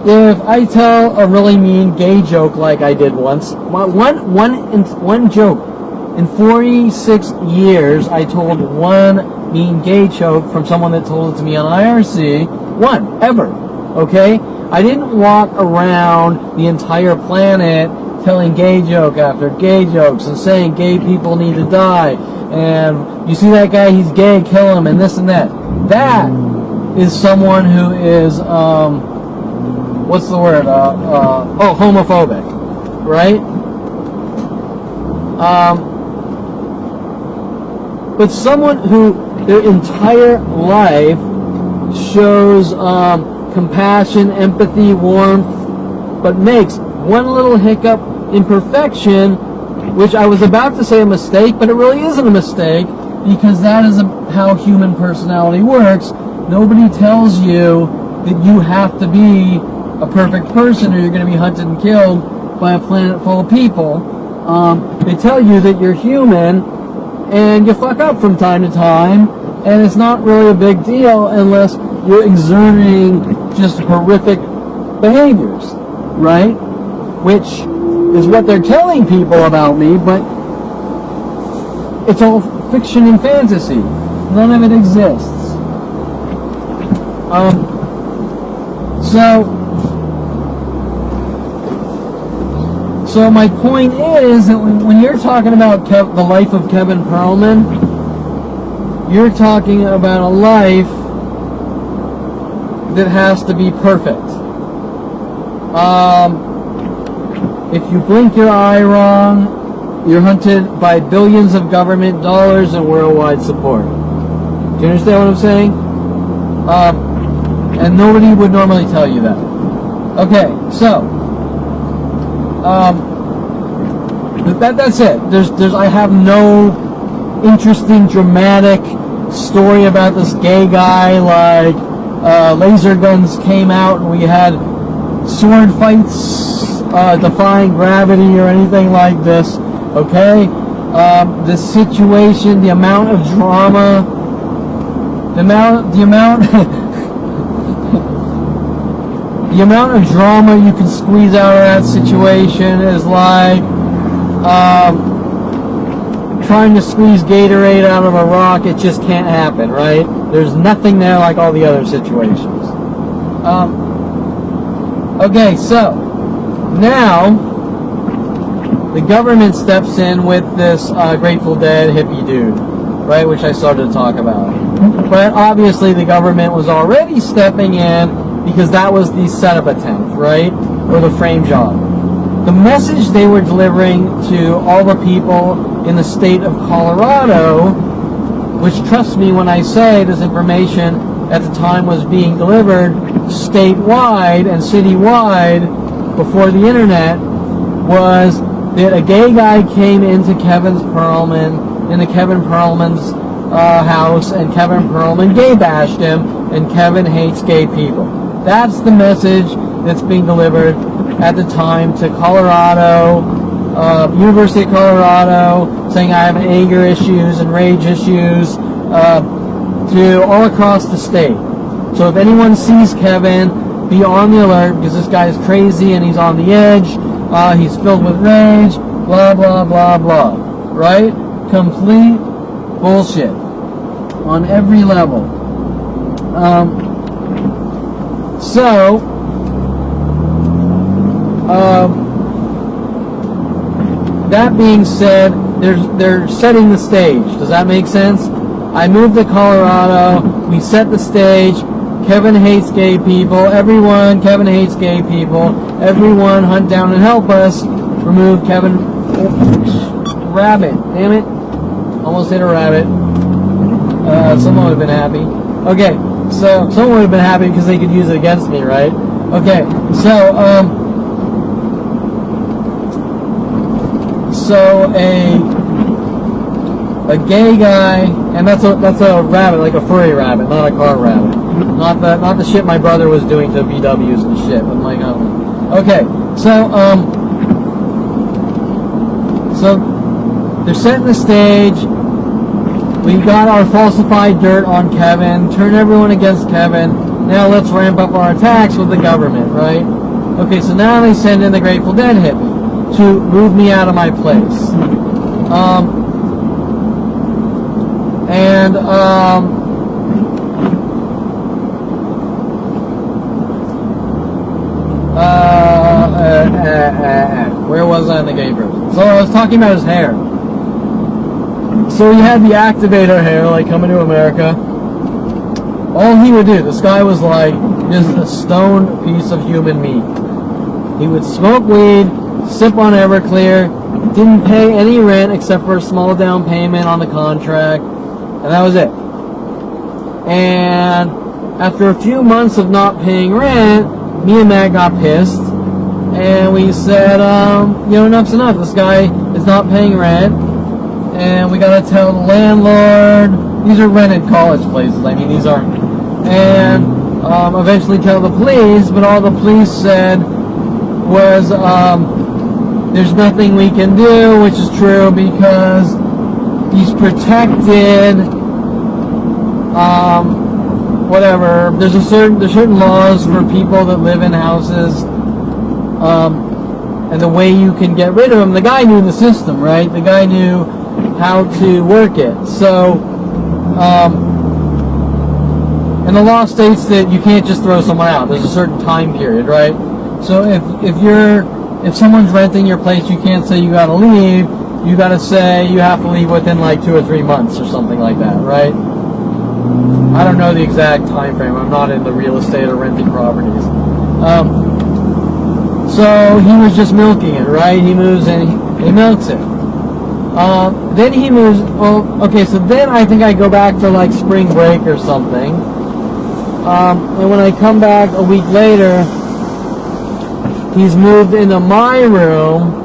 [SPEAKER 1] if I tell a really mean gay joke like I did once, one joke, in 46 years, I told one mean gay joke from someone that told it to me on IRC. One, ever. Okay? I didn't walk around the entire planet telling gay joke after gay jokes and saying gay people need to die. And you see that guy, he's gay, kill him, and this and that. That is someone who is, what's the word? Homophobic. Right? But someone who their entire life shows compassion, empathy, warmth, but makes one little hiccup, imperfection, which I was about to say a mistake, but it really isn't a mistake, because that is how human personality works. Nobody tells you that you have to be a perfect person or you're going to be hunted and killed by a planet full of people. They tell you that you're human and you fuck up from time to time, and it's not really a big deal unless you're exerting just horrific behaviors, right? Which is what they're telling people about me, but it's all fiction and fantasy. None of it exists. So my point is that when you're talking about the life of Kevin Perlman, you're talking about a life that has to be perfect. If you blink your eye wrong, you're hunted by billions of government dollars and worldwide support. Do you understand what I'm saying? And nobody would normally tell you that. Okay, so that's it. I have no interesting, dramatic story about this gay guy. Like laser guns came out and we had sword fights defying gravity or anything like this. Okay, the situation, the amount of drama, the amount the amount of drama you can squeeze out of that situation is like trying to squeeze Gatorade out of a rock. It just can't happen, right? There's nothing there like all the other situations. Okay, so now the government steps in with this Grateful Dead hippie dude, right, which I started to talk about. But obviously the government was already stepping in because that was the setup attempt, right, or the frame job. The message they were delivering to all the people in the state of Colorado, which, trust me when I say this information at the time was being delivered statewide and citywide before the internet, was that a gay guy came into Kevin Perlman's house, and Kevin Perlman gay bashed him, and Kevin hates gay people. That's the message that's being delivered at the time to Colorado, University of Colorado, saying I have anger issues and rage issues, to all across the state. So if anyone sees Kevin, be on the alert, because this guy is crazy and he's on the edge, he's filled with rage, blah, blah, blah, blah. Right? Complete bullshit on every level. That being said, they're setting the stage. Does that make sense? I moved to Colorado. We set the stage. Kevin hates gay people. Everyone, Kevin hates gay people. Everyone, hunt down and help us. Remove Kevin. Rabbit. Damn it. Almost hit a rabbit. Someone would have been happy. Okay, so someone would have been happy because they could use it against me, right? Okay, so a gay guy, and that's a rabbit, like a furry rabbit, not a car rabbit, not the shit my brother was doing to VWs and shit. I'm like, okay, so they're setting the stage. We got our falsified dirt on Kevin, turn everyone against Kevin. Now let's ramp up our attacks with the government, right? Okay, so now they send in the Grateful Dead hippie to move me out of my place. Where was I in the gay person? So I was talking about his hair. So he had the activator hair, like Coming to America. All he would do, this guy was like just a stoned piece of human meat. He would smoke weed, sip on Everclear, didn't pay any rent except for a small down payment on the contract, and that was it. And after a few months of not paying rent, me and Matt got pissed, and we said, enough's enough. This guy is not paying rent, and we gotta tell the landlord. These are rented college places. I mean, these aren't. And eventually tell the police, but all the police said was, there's nothing we can do, which is true because he's protected. Whatever. There's certain laws for people that live in houses, and the way you can get rid of him. The guy knew the system, right? The guy knew how to work it. So, and the law states that you can't just throw someone out. There's a certain time period, right? So if someone's renting your place, you can't say you gotta leave. You gotta say you have to leave within like 2 or 3 months or something like that, right? I don't know the exact time frame. I'm not in the real estate or renting properties. So he was just milking it, right? He moves and he milks it. Then he moves. Well, okay. So then I think I go back for like spring break or something. And when I come back a week later, he's moved into my room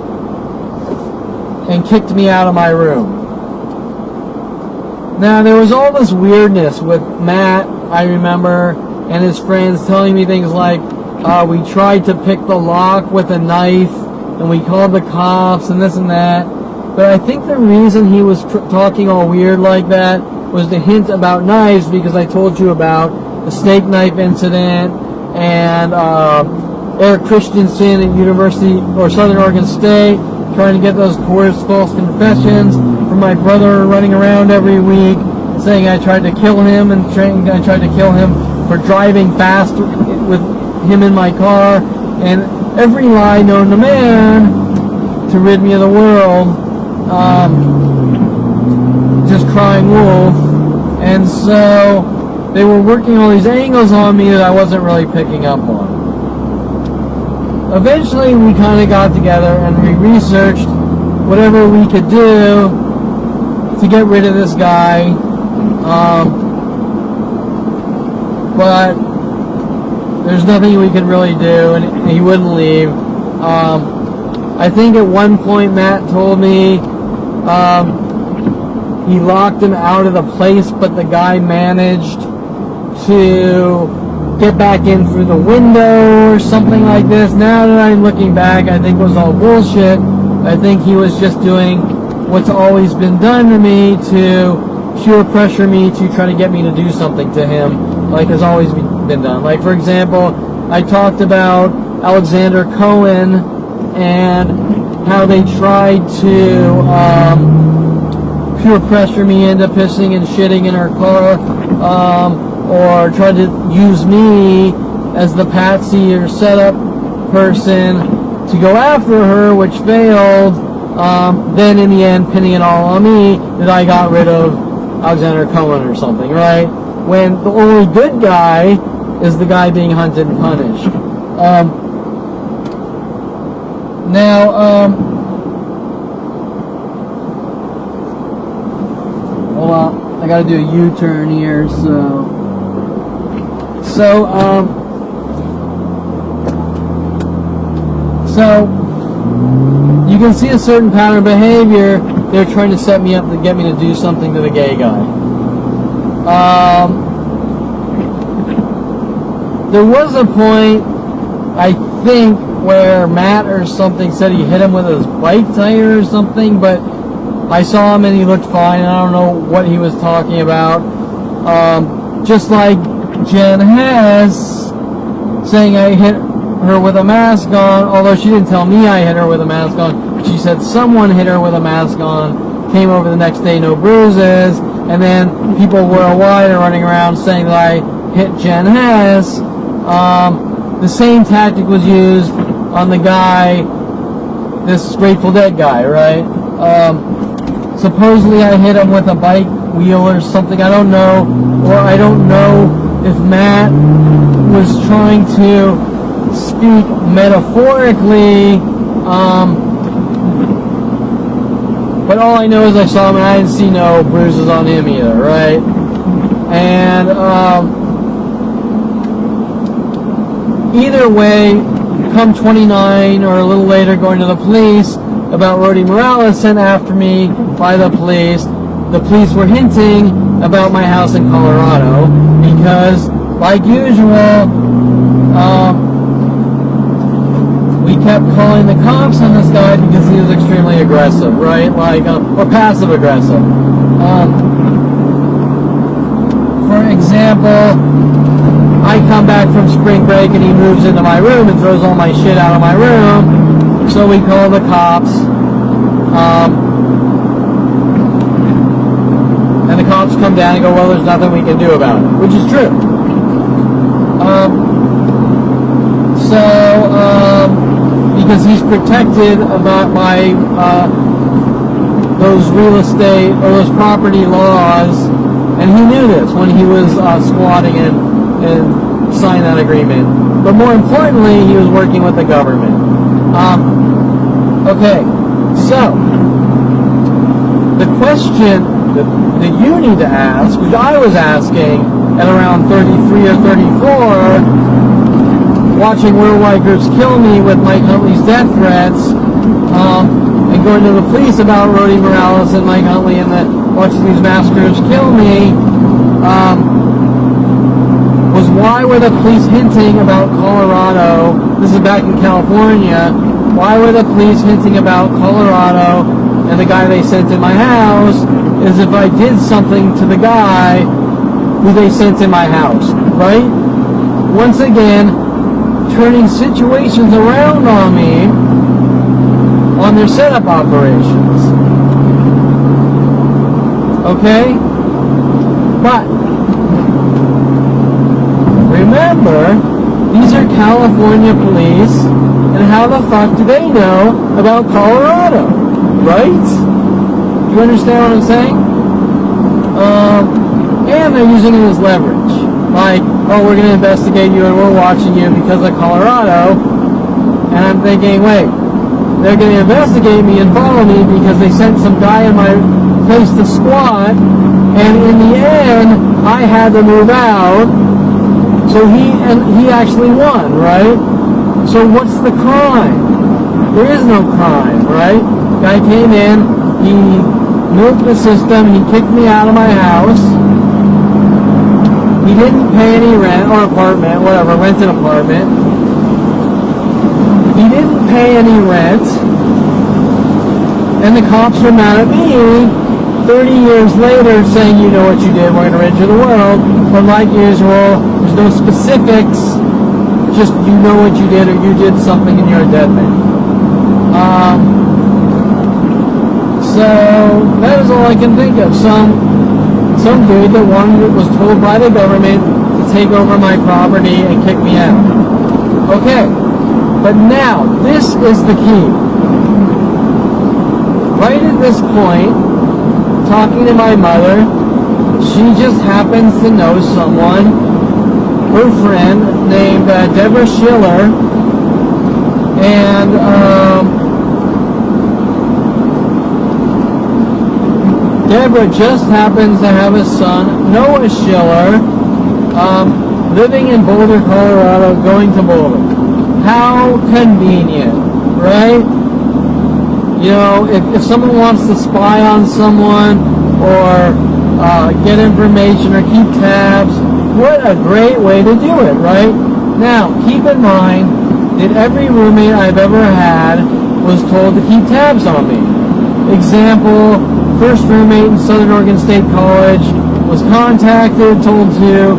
[SPEAKER 1] and kicked me out of my room. Now, there was all this weirdness with Matt, I remember, and his friends telling me things like, we tried to pick the lock with a knife, and we called the cops, and this and that. But I think the reason he was talking all weird like that was to hint about knives, because I told you about the steak knife incident, and Eric Christensen at University or Southern Oregon State trying to get those coerced false confessions from my brother running around every week, saying I tried to kill him and I tried to kill him for driving fast with him in my car, and every lie known to man to rid me of the world, just crying wolf. And so they were working all these angles on me that I wasn't really picking up on. Eventually we kind of got together and we researched whatever we could do to get rid of this guy, but there's nothing we could really do, and he wouldn't leave. I think at one point Matt told me he locked him out of the place, but the guy managed to get back in through the window or something like this. Now that I'm looking back, I think it was all bullshit. I think he was just doing what's always been done to me to peer pressure me to try to get me to do something to him, like has always been done. Like, for example, I talked about Alexander Cohen and how they tried to peer pressure me into pissing and shitting in her car, or tried to use me as the patsy or setup person to go after her, which failed. Then in the end, pinning it all on me that I got rid of Alexander Cohen or something, right? When the only good guy is the guy being hunted and punished. Hold on, I gotta do a U-turn here, so you can see a certain pattern of behavior. They're trying to set me up to get me to do something to the gay guy. There was a point, I think, where Matt or something said he hit him with his bike tire or something, but I saw him and he looked fine. I don't know what he was talking about. Just like Jen Hess saying I hit her with a mask on, although she didn't tell me I hit her with a mask on. She said someone hit her with a mask on, came over the next day, no bruises, and then people worldwide are running around saying that I hit Jen Hess. The same tactic was used on the guy, this Grateful Dead guy, right? Supposedly I hit him with a bike wheel or something, I don't know, or I don't know if Matt was trying to speak metaphorically, but all I know is I saw him and I didn't see no bruises on him either, right? And either way, come 29 or a little later going to the police about Rody Morales sent after me by the police. The police were hinting about my house in Colorado because, like usual, we kept calling the cops on this guy because he was extremely aggressive, right? Like, or passive aggressive. For example, I come back from spring break and he moves into my room and throws all my shit out of my room. So we call the cops. And the cops come down and go, well, there's nothing we can do about it, which is true. Because he's protected about by those real estate or those property laws, and he knew this when he was squatting and signed that agreement. But more importantly, he was working with the government. Okay, so the question that you need to ask, which I was asking at around 33 or 34, watching worldwide groups kill me with Mike Huntley's death threats, and going to the police about Rody Morales and Mike Huntley and watching these mass groups kill me, was why were the police hinting about Colorado? This is back in California. Why were the police hinting about Colorado and the guy they sent in my house? Is if I did something to the guy who they sent in my house, right? Once again, turning situations around on me, on their setup operations. Okay? But remember, these are California police, and how the fuck do they know about Colorado? Right? You understand what I'm saying? And they're using it as leverage. Like, oh, we're going to investigate you and we're watching you because of Colorado. And I'm thinking, wait, they're going to investigate me and follow me because they sent some guy in my place to squat, and in the end, I had to move out. So he actually won, right? So what's the crime? There is no crime, right? Guy came in, he milked the system, he kicked me out of my house. He didn't pay any rent or apartment, whatever, rented apartment. He didn't pay any rent. And the cops are mad at me 30 years later saying, you know what you did, we're going to rid you of the world. But like usual, there's no specifics, just you know what you did or you did something and you're a dead man. So that is all I can think of. Some dude that was told by the government to take over my property and kick me out. Okay, but now this is the key. Right at this point, talking to my mother, she just happens to know someone, her friend named Deborah Schiller, and Deborah just happens to have a son, Noah Schiller, living in Boulder, Colorado, going to Boulder. How convenient, right? You know, if someone wants to spy on someone or get information or keep tabs, what a great way to do it, right? Now, keep in mind that every roommate I've ever had was told to keep tabs on me. Example, first roommate in Southern Oregon State College was contacted, told to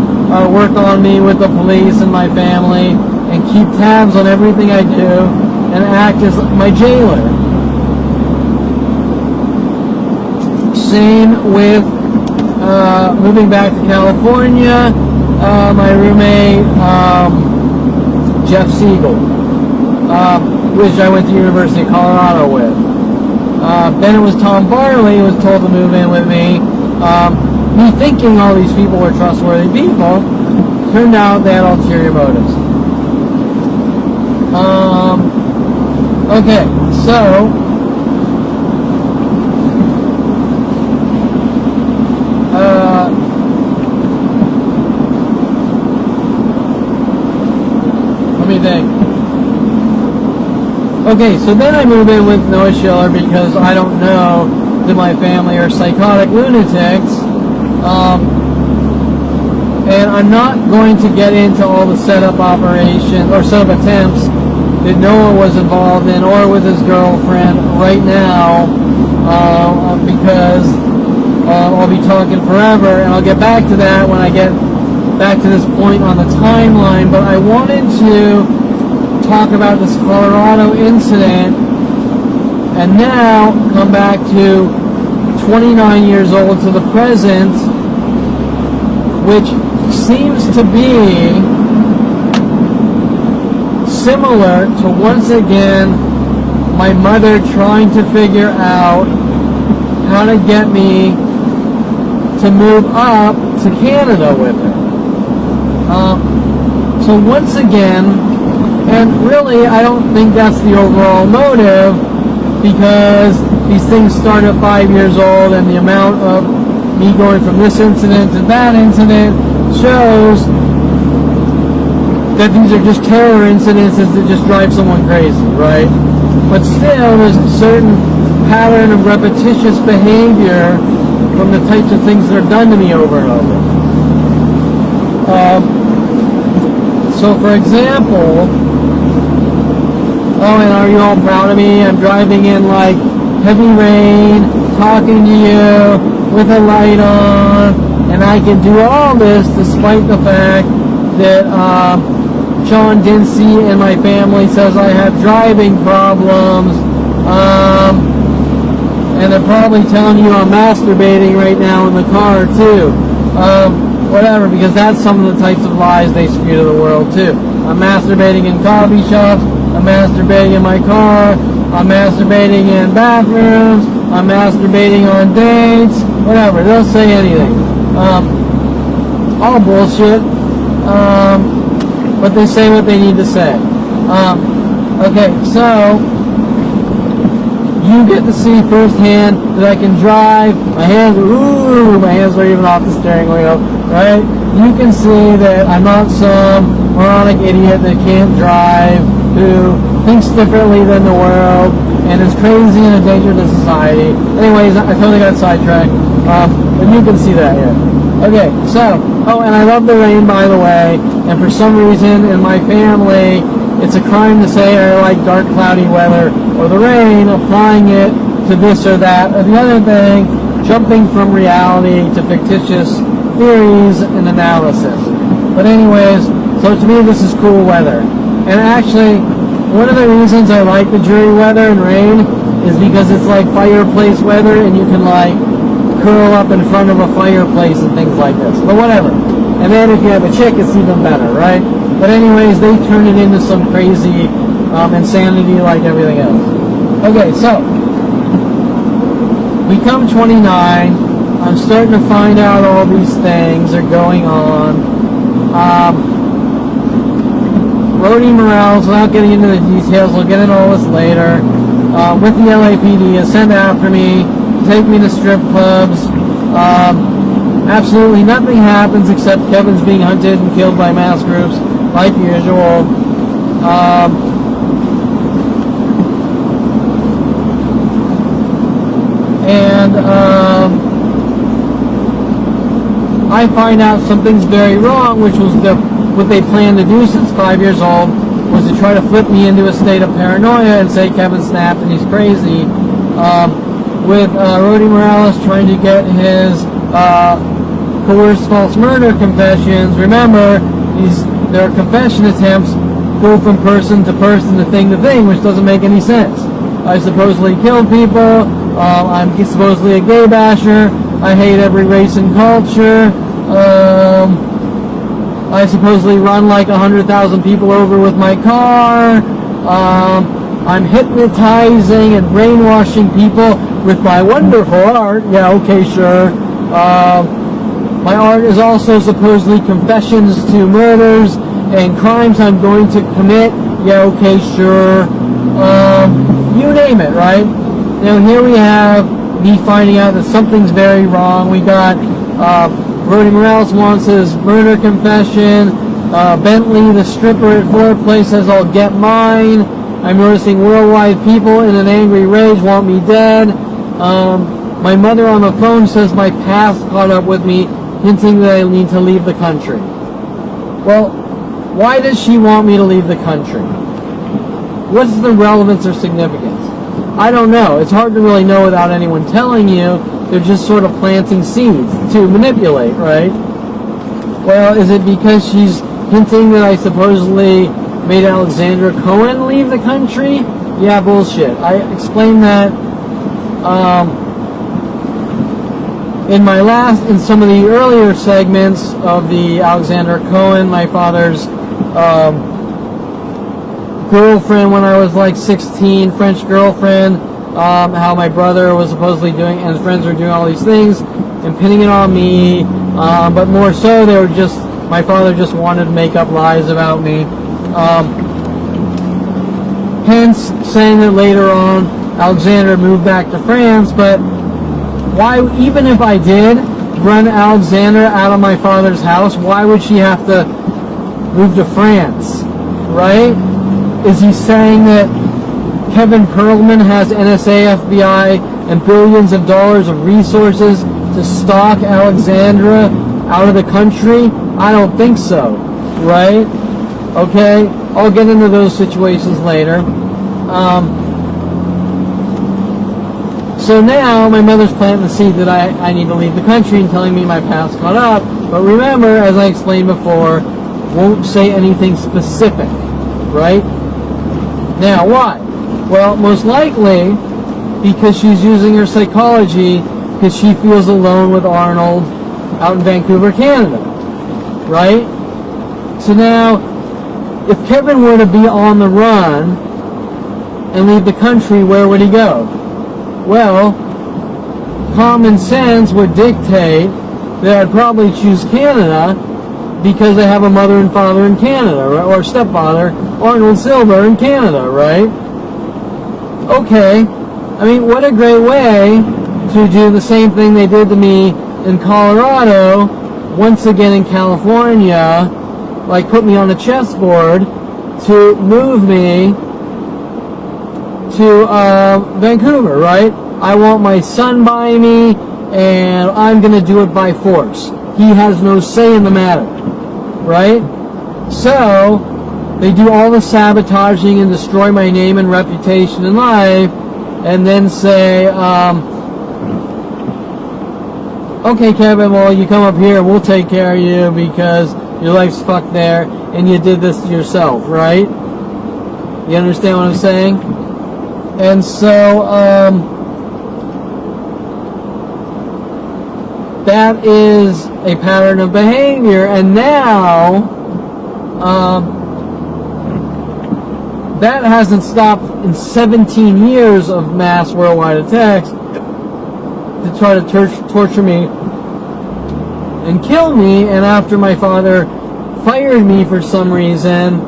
[SPEAKER 1] work on me with the police and my family and keep tabs on everything I do and act as my jailer. Same with moving back to California, my roommate, Jeff Siegel, which I went to University of Colorado with. Then it was Tom Barley who was told to move in with me. Me thinking all these people were trustworthy people, turned out they had ulterior motives. Okay, so let me think. Okay, so then I move in with Noah Schiller because I don't know that my family are psychotic lunatics. And I'm not going to get into all the setup operations or setup attempts that Noah was involved in or with his girlfriend right now because I'll be talking forever, and I'll get back to that when I get back to this point on the timeline. But I wanted to talk about this Colorado incident and now come back to 29 years old to the present, which seems to be similar to, once again, my mother trying to figure out how to get me to move up to Canada with her. So once again, and really, I don't think that's the overall motive, because these things start at 5 years old, and the amount of me going from this incident to that incident shows that these are just terror incidences that just drive someone crazy, right? But still, there's a certain pattern of repetitious behavior from the types of things that are done to me over and over. So, for example, oh, and are you all proud of me? I'm driving in like heavy rain, talking to you with a light on, and I can do all this despite the fact that Sean Dinsey and my family says I have driving problems, And they're probably telling you I'm masturbating right now in the car too. Whatever, because that's some of the types of lies they spew to the world too. I'm masturbating in coffee shops. I'm masturbating in my car. I'm masturbating in bathrooms. I'm masturbating on dates. Whatever, they'll say anything. All bullshit. But they say what they need to say. Okay, so you get to see firsthand that I can drive. My hands are even off the steering wheel, right? You can see that I'm not some moronic idiot that can't drive, who thinks differently than the world, and is crazy and a danger to society. Anyways, I totally got sidetracked. But you can see that here. Okay, so, and I love the rain, by the way, and for some reason in my family, it's a crime to say I like dark, cloudy weather or the rain, applying it to this or that or the other thing, jumping from reality to fictitious theories and analysis. But anyways, so to me this is cool weather. And actually, one of the reasons I like the dreary weather and rain is because it's like fireplace weather and you can like curl up in front of a fireplace and things like this. But whatever. And then if you have a chick, it's even better, right? But anyways, they turn it into some crazy insanity like everything else. Okay, so we come 29. I'm starting to find out all these things are going on. Rody Morales, without getting into the details, we'll get into all this later, with the LAPD, is sent after me, take me to strip clubs. Absolutely nothing happens except Kevin's being hunted and killed by mass groups, like usual. I find out something's very wrong, which was what they planned to do since 5 years old, was to try to flip me into a state of paranoia and say Kevin snapped and he's crazy. With Rody Morales trying to get his coerced false murder confessions. Remember, their confession attempts go from person to person to thing, which doesn't make any sense. I supposedly killed people. I'm supposedly a gay basher. I hate every race and culture. I supposedly run like 100,000 people over with my car. I'm hypnotizing and brainwashing people with my wonderful art. Yeah, okay, sure. My art is also supposedly confessions to murders and crimes I'm going to commit. Yeah, okay, sure. You name it, right? Now here we have me finding out that something's very wrong. We got Rody Morales wants his murder confession. Bentley, the stripper at Foreplay, says I'll get mine. I'm noticing worldwide people in an angry rage want me dead. My mother on the phone says my past caught up with me, hinting that I need to leave the country. Well, why does she want me to leave the country? What's the relevance or significance? I don't know. It's hard to really know without anyone telling you. They're just sort of planting seeds to manipulate, right? Well, is it because she's hinting that I supposedly made Alexandra Cohen leave the country? Yeah, bullshit. I explained that in some of the earlier segments of the Alexandra Cohen, my father's girlfriend when I was like 16, French girlfriend, how my brother was supposedly doing, and his friends were doing all these things and pinning it on me, but more so my father just wanted to make up lies about me. Hence saying that later on Alexandra moved back to France. But why, even if I did run Alexandra out of my father's house, why would she have to move to France, right? Is he saying that Kevin Perlman has NSA, FBI, and billions of dollars of resources to stalk Alexandra out of the country? I don't think so, right? Okay, I'll get into those situations later. So now my mother's planting the seed that I need to leave the country and telling me my past caught up. But remember, as I explained before, won't say anything specific, right? Now, why? Well, most likely because she's using her psychology because she feels alone with Arnold out in Vancouver, Canada. Right? So now, if Kevin were to be on the run and leave the country, where would he go? Well, common sense would dictate that I'd probably choose Canada because I have a mother and father in Canada, right? Or stepfather, Arnold Silver in Canada, right? Okay, I mean, what a great way to do the same thing they did to me in Colorado, once again in California, like put me on a chessboard to move me to Vancouver, right? I want my son by me, and I'm going to do it by force. He has no say in the matter, right? So, they do all the sabotaging and destroy my name and reputation in life, and then say, okay, Kevin, well, you come up here, we'll take care of you because your life's fucked there, and you did this to yourself, right? You understand what I'm saying? And so, that is a pattern of behavior, and now, that hasn't stopped in 17 years of mass worldwide attacks to try to torture me and kill me. And after my father fired me for some reason,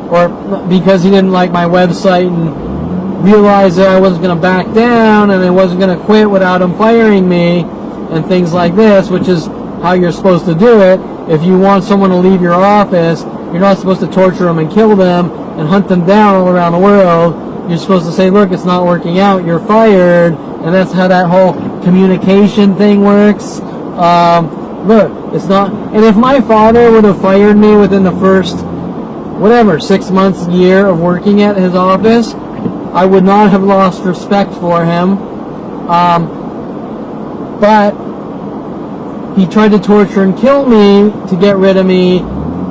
[SPEAKER 1] or because he didn't like my website and realized that I wasn't going to back down and I wasn't going to quit without him firing me and things like this, which is how you're supposed to do it. If you want someone to leave your office, you're not supposed to torture them and kill them and hunt them down all around the world. You're supposed to say, look, it's not working out, you're fired. And that's how that whole communication thing works. Look, it's not. And if my father would have fired me within the first, 6 months, year of working at his office, I would not have lost respect for him. But he tried to torture and kill me to get rid of me,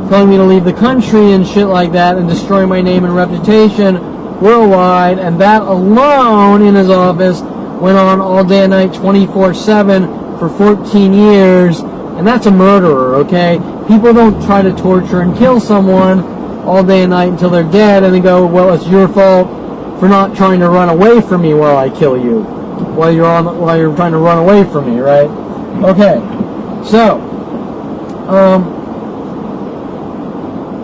[SPEAKER 1] telling me to leave the country and shit like that and destroy my name and reputation worldwide. And that alone in his office went on all day and night, 24/7 for 14 years. And that's a murderer, okay? People don't try to torture and kill someone all day and night until they're dead and then go, well, it's your fault for not trying to run away from me while I kill you, while you're trying to run away from me, right? Okay, so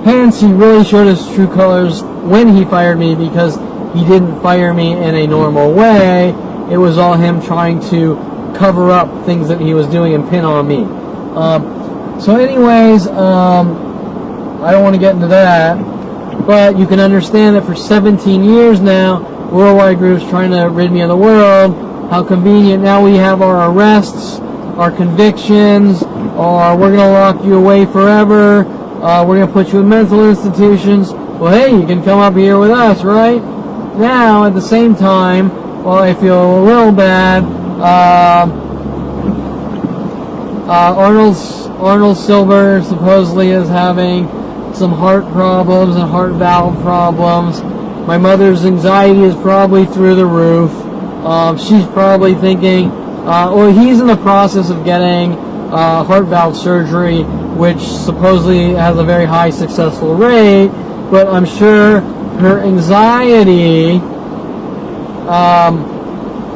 [SPEAKER 1] hence he really showed his true colors when he fired me, because he didn't fire me in a normal way. It was all him trying to cover up things that he was doing and pin on me. So anyways, I don't want to get into that, but you can understand that for 17 years now, worldwide groups trying to rid me of the world. How convenient. Now we have our arrests, our convictions, or we're going to lock you away forever. We're going to put you in mental institutions. Well, hey, you can come up here with us, right? Now, at the same time, well, I feel a little bad. Arnold Silver supposedly is having some heart problems and heart valve problems. My mother's anxiety is probably through the roof. She's probably thinking, he's in the process of getting heart valve surgery, which supposedly has a very high successful rate, but I'm sure her anxiety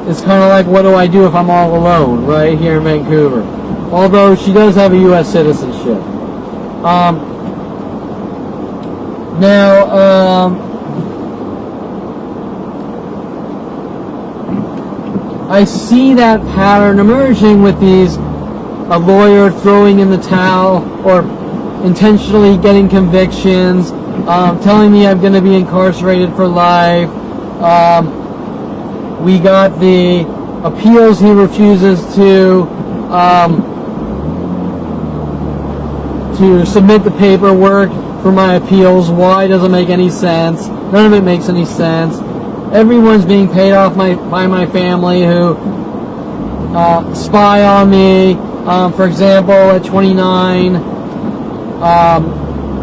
[SPEAKER 1] is kind of like, what do I do if I'm all alone right here in Vancouver? Although she does have a U.S. citizenship. I see that pattern emerging with a lawyer throwing in the towel or intentionally getting convictions, telling me I'm going to be incarcerated for life. We got the appeals he refuses to submit the paperwork for my appeals. Why? Doesn't make any sense. None of it makes any sense. Everyone's being paid off by my family who spy on me. For example, at 29,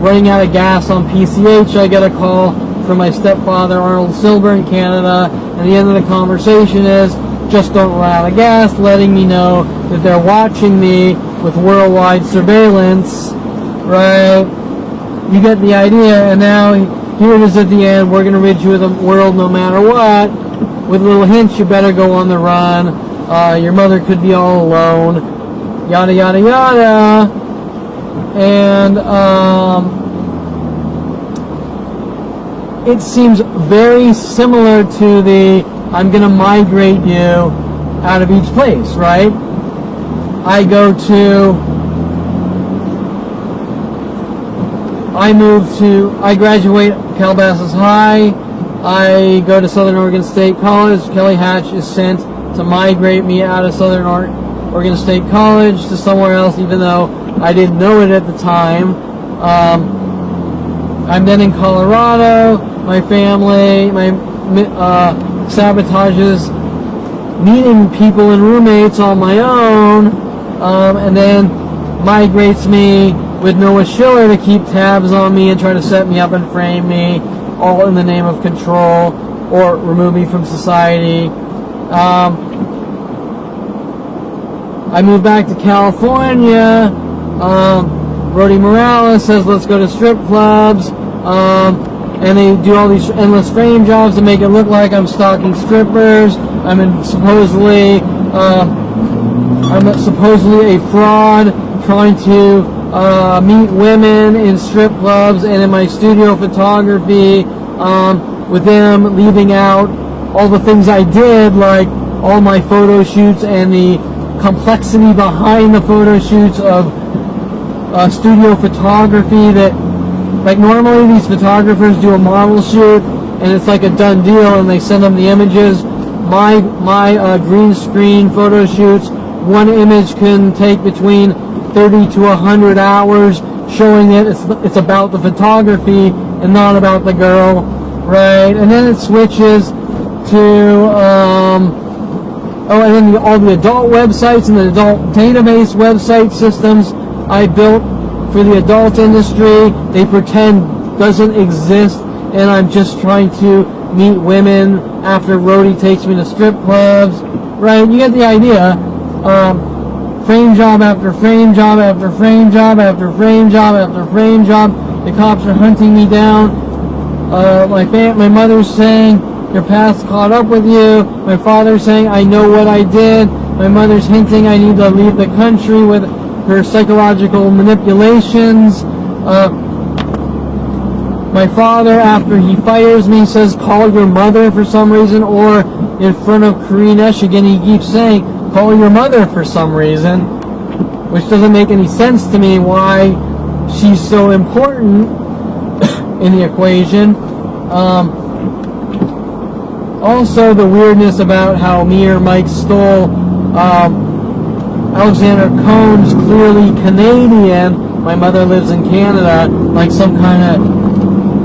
[SPEAKER 1] running out of gas on PCH, I get a call from my stepfather, Arnold Silver, in Canada. And the end of the conversation is, just don't run out of gas, letting me know that they're watching me with worldwide surveillance, right? You get the idea. And now here it is at the end, we're going to rid you of the world no matter what, with little hints, you better go on the run, your mother could be all alone, yada yada yada. And it seems very similar to the I'm going to migrate you out of each place, right? I graduate Calabasas High, I go to Southern Oregon State College. Kelly Hatch is sent to migrate me out of Southern Oregon State College to somewhere else, even though I didn't know it at the time. I'm then in Colorado. My family, sabotages meeting people and roommates on my own, and then migrates me with Noah Schiller to keep tabs on me and try to set me up and frame me, all in the name of control or remove me from society. I moved back to California. Rody Morales says, let's go to strip clubs. And they do all these endless frame jobs to make it look like I'm stalking strippers. I'm supposedly a fraud trying to meet women in strip clubs and in my studio photography, with them leaving out all the things I did, like all my photo shoots and the complexity behind the photo shoots of studio photography that, like, normally these photographers do a model shoot and it's like a done deal and they send them the images. My green screen photo shoots, one image can take between 30 to 100 hours, showing that it's about the photography and not about the girl, right? And then it switches to and then all the adult websites and the adult database website systems I built for the adult industry, they pretend doesn't exist, and I'm just trying to meet women after Rody takes me to strip clubs, right? You get the idea. Frame job after frame job after frame job after frame job after frame job. The cops are hunting me down. My mother's saying, your past caught up with you. My father's saying, I know what I did. My mother's hinting I need to leave the country with her psychological manipulations. My father, after he fires me, says, call your mother for some reason, or in front of Kareen Eshigan, he keeps saying, call your mother for some reason, which doesn't make any sense to me why she's so important in the equation. Also, the weirdness about how me or Mike stole Alexander Cohn's clearly Canadian, my mother lives in Canada, like some kind of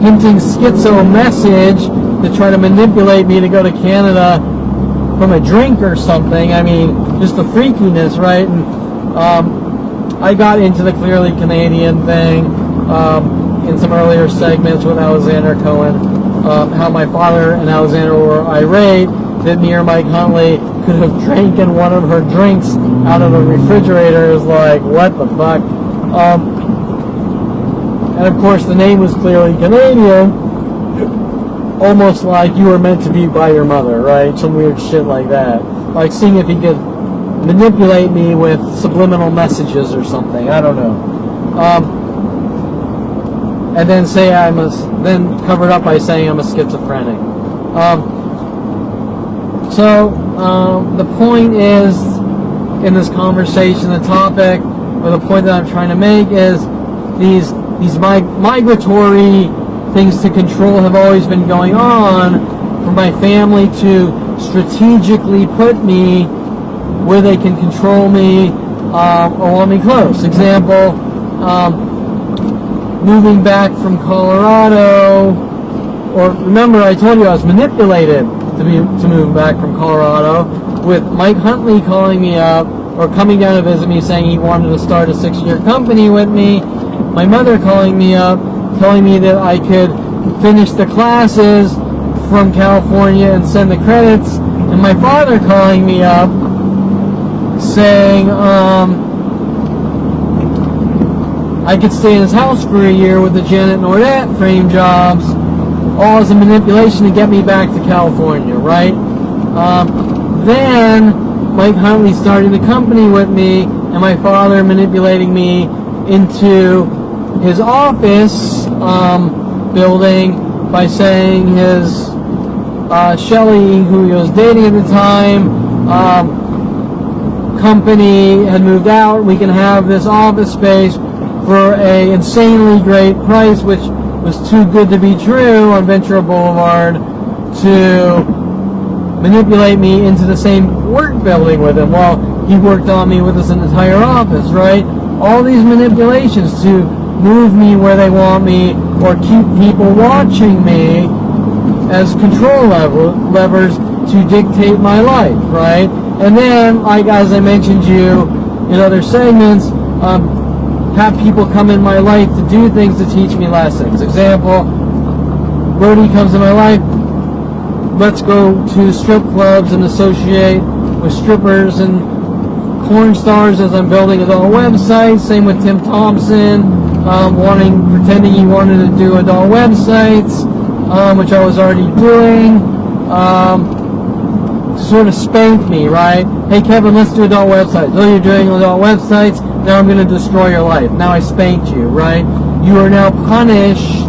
[SPEAKER 1] hinting schizo message to try to manipulate me to go to Canada from a drink or something. I mean, just the freakiness, right? And I got into the clearly Canadian thing in some earlier segments with Alexander Cohen, how my father and Alexander were irate that me or Mike Huntley could have drank in one of her drinks out of the refrigerator. Is like, what the fuck? And of course the name was clearly Canadian, almost like you were meant to be by your mother, right? Some weird shit like that. Like seeing if he could manipulate me with subliminal messages or something. I don't know. And then say then cover it up by saying I'm a schizophrenic. So the point is, in this conversation, the topic, or the point that I'm trying to make is these migratory things to control have always been going on for my family to strategically put me where they can control me or want me close. Example, moving back from Colorado, or remember I told you I was manipulated to move back from Colorado, with Mike Huntley calling me up or coming down to visit me saying he wanted to start a 6-year company with me, my mother calling me up telling me that I could finish the classes from California and send the credits, and my father calling me up saying I could stay in his house for a year with the Janet Nordet frame jobs, all as a manipulation to get me back to California, right? Then Mike Huntley starting the company with me, and my father manipulating me into his office building by saying his Shelley, who he was dating at the time, company had moved out. We can have this office space for a insanely great price, which was too good to be true, on Ventura Boulevard, to manipulate me into the same work building with him. Well, he worked on me with his entire office, right? All these manipulations to move me where they want me, or keep people watching me as control levers to dictate my life, right? And then, like as I mentioned you in other segments, have people come in my life to do things to teach me lessons. Example, Brody comes in my life, let's go to strip clubs and associate with strippers and porn stars as I'm building adult websites. Same with Tim Thompson, pretending he wanted to do adult websites, which I was already doing, sort of spanked me, right? Hey Kevin, let's do adult websites. Oh, you're doing adult websites? Now I'm going to destroy your life. Now I spanked you, right? You are now punished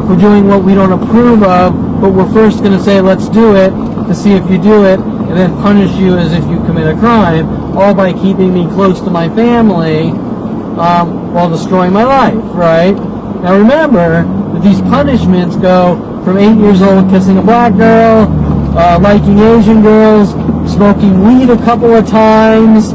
[SPEAKER 1] for doing what we don't approve of, but we're first going to say let's do it to see if you do it, and then punish you as if you commit a crime, all by keeping me close to my family while destroying my life, right? Now remember that these punishments go from 8 years old kissing a black girl, liking Asian girls, smoking weed a couple of times,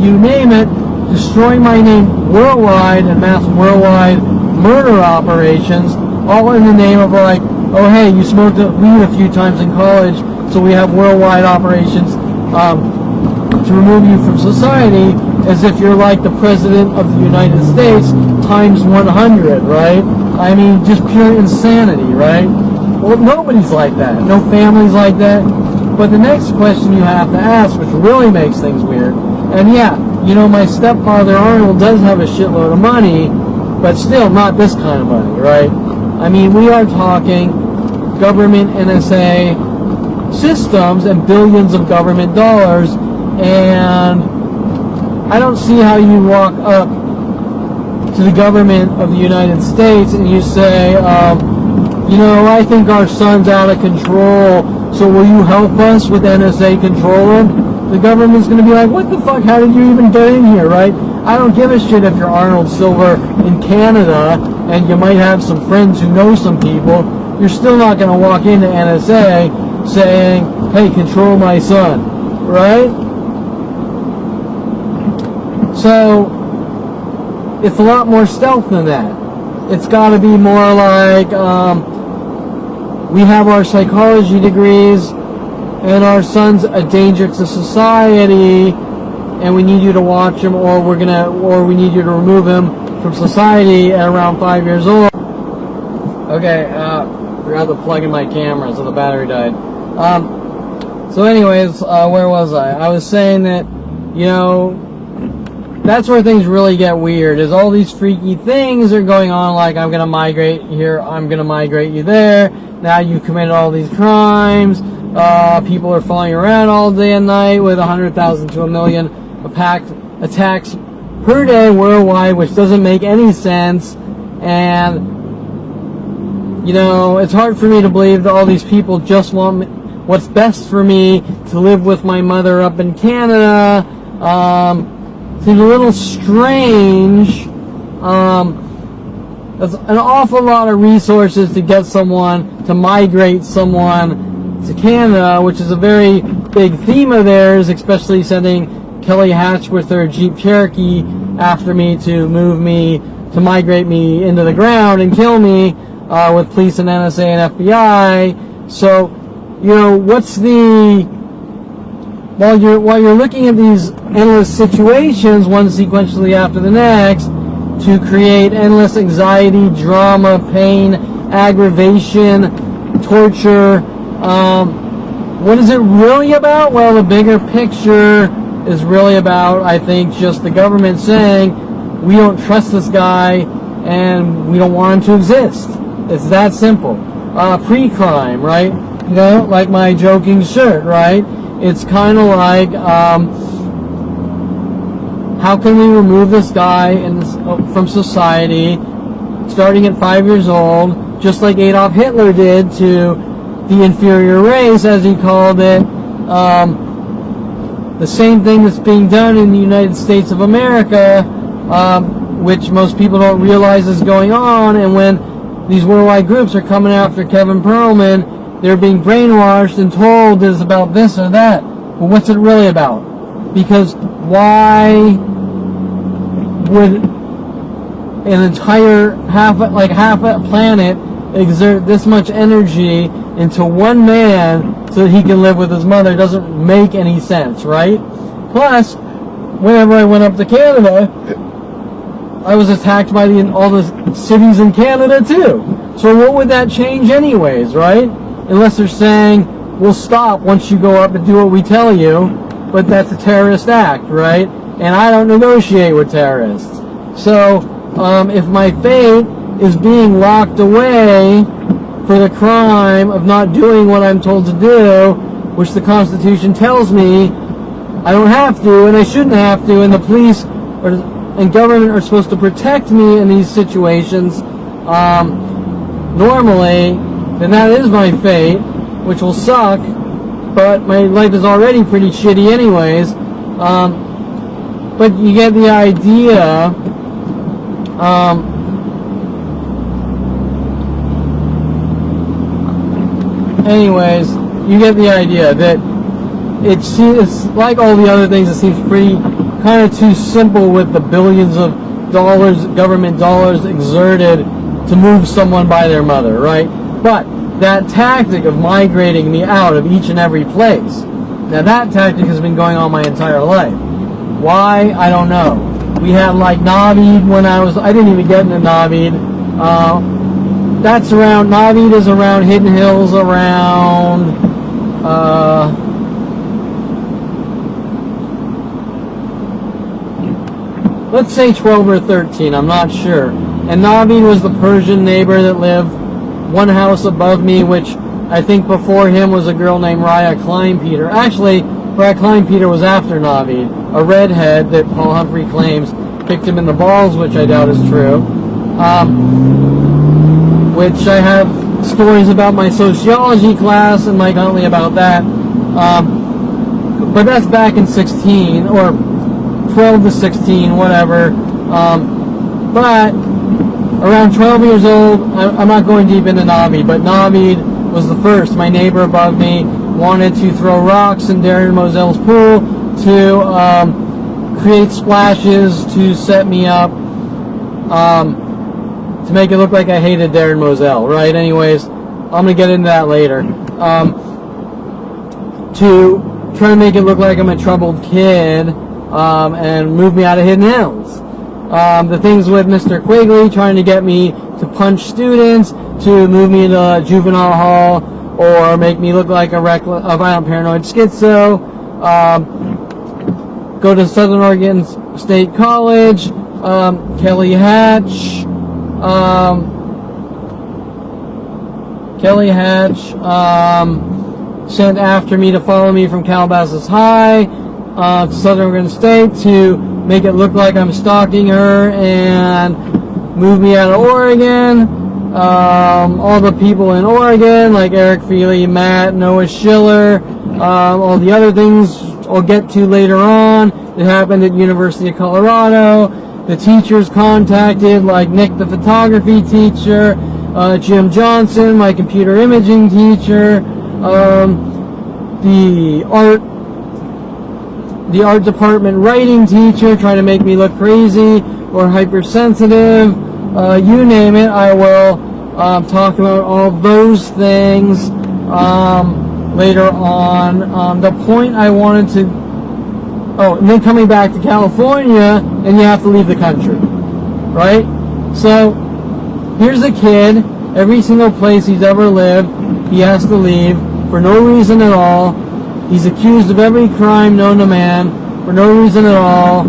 [SPEAKER 1] you name it, destroying my name worldwide and mass worldwide murder operations, all in the name of like, oh hey, you smoked weed a few times in college, so we have worldwide operations to remove you from society, as if you're like the President of the United States times 100, right? I mean, just pure insanity, right? Well, nobody's like that. No family's like that. But the next question you have to ask, which really makes things weird, and yeah, you know, my stepfather Arnold does have a shitload of money, but still not this kind of money, right? I mean, we are talking government NSA systems and billions of government dollars, and I don't see how you walk up to the government of the United States and you say, you know, I think our son's out of control, so will you help us with NSA control him? The government's going to be like, what the fuck, how did you even get in here, right? I don't give a shit if you're Arnold Silver in Canada and you might have some friends who know some people. You're still not going to walk into NSA saying, hey, control my son, right? So, it's a lot more stealth than that. It's got to be more like, we have our psychology degrees, and our son's a danger to society, and we need you to watch him, or we need you to remove him from society at around 5 years old. Okay, forgot to plug in my camera, so the battery died. So anyways, where was I? I was saying that, you know, that's where things really get weird, is all these freaky things are going on, like I'm going to migrate here, I'm going to migrate you there, now you committed all these crimes, people are following around all day and night with 100,000 to 1 million attacks per day worldwide, which doesn't make any sense, and, you know, it's hard for me to believe that all these people just want what's best for me to live with my mother up in Canada. Seems a little strange. That's an awful lot of resources to get someone, to migrate someone to Canada, which is a very big theme of theirs, especially sending Kelly Hatch with her Jeep Cherokee after me to move me, to migrate me into the ground and kill me with police and NSA and FBI. So, you know, what's the... While you're looking at these endless situations, one sequentially after the next, to create endless anxiety, drama, pain, aggravation, torture. What is it really about? Well, the bigger picture is really about, I think, just the government saying, we don't trust this guy and we don't want him to exist. It's that simple. Pre-crime, right? You know, like my joking shirt, right? It's kind of like, how can we remove this guy from society, starting at 5 years old, just like Adolf Hitler did to the inferior race, as he called it. The same thing that's being done in the United States of America, which most people don't realize is going on. And when these worldwide groups are coming after Kevin Perlman, they're being brainwashed and told it's about this or that. But what's it really about? Because why would an entire half a planet exert this much energy into one man so that he can live with his mother? It doesn't make any sense, right? Plus, whenever I went up to Canada, I was attacked by all the cities in Canada too. So what would that change anyways, right? Unless they're saying, we'll stop once you go up and do what we tell you, but that's a terrorist act, right? And I don't negotiate with terrorists. So, if my fate is being locked away for the crime of not doing what I'm told to do, which the Constitution tells me I don't have to and I shouldn't have to, and the police and government are supposed to protect me in these situations, normally, then that is my fate, which will suck, but my life is already pretty shitty anyways. But you get the idea. Anyways, you get the idea that it's like all the other things. It seems pretty kind of too simple with the billions of dollars, government dollars exerted to move someone by their mother, right? But that tactic of migrating me out of each and every place, now that tactic has been going on my entire life. Why? I don't know. We had like Navid when I didn't even get into Navid. Navid is around Hidden Hills, around, let's say 12 or 13, I'm not sure. And Navid was the Persian neighbor that lived one house above me, which I think before him was a girl named Raya Kleinpeter. Actually, Raya Kleinpeter was after Navid, a redhead that Paul Humphrey claims kicked him in the balls, which I doubt is true. Which I have stories about my sociology class and Mike Huntley about that. But that's back in 16, or 12 to 16, whatever. But around 12 years old, I'm not going deep into Navid, but Navid was the first. My neighbor above me wanted to throw rocks in Darren Mosell's pool to create splashes to set me up, to make it look like I hated Darren Mosell, right? Anyways, I'm going to get into that later. To try to make it look like I'm a troubled kid, and move me out of Hidden Hills. The things with Mr. Quigley trying to get me to punch students, to move me into a juvenile hall, or make me look like a violent paranoid schizo. Go to Southern Oregon State College. Kelly Hatch sent after me to follow me from Calabasas High to Southern Oregon State to make it look like I'm stalking her and move me out of Oregon. All the people in Oregon, like Eric Feely, Matt, Noah Schiller, all the other things I'll get to later on. It happened at University of Colorado. The teachers contacted, like Nick, the photography teacher, Jim Johnson, my computer imaging teacher, the art department writing teacher, trying to make me look crazy or hypersensitive. You name it, I will talk about all those things later on. The point I wanted to... Oh, and then coming back to California, and you have to leave the country. right? So here's a kid, every single place he's ever lived, he has to leave for no reason at all. He's accused of every crime known to man for no reason at all,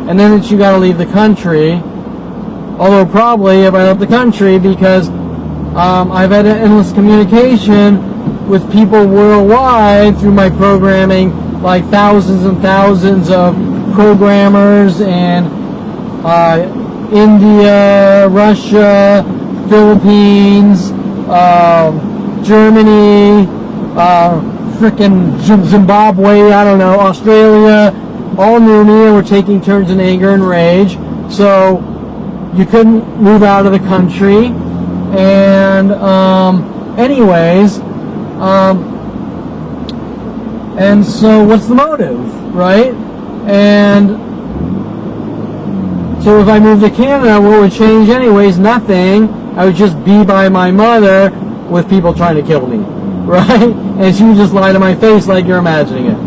[SPEAKER 1] and then you got to leave the country. Although probably if I left the country, because I've had endless communication with people worldwide through my programming, like thousands and thousands of programmers in India, Russia, Philippines, Germany, frickin' Zimbabwe, I don't know, Australia, all knew me and were taking turns in anger and rage. So you couldn't move out of the country. And anyways, and so what's the motive, right? And so if I moved to Canada, what would change anyways? Nothing. I would just be by my mother with people trying to kill me, right? And she would just lie to my face like you're imagining it.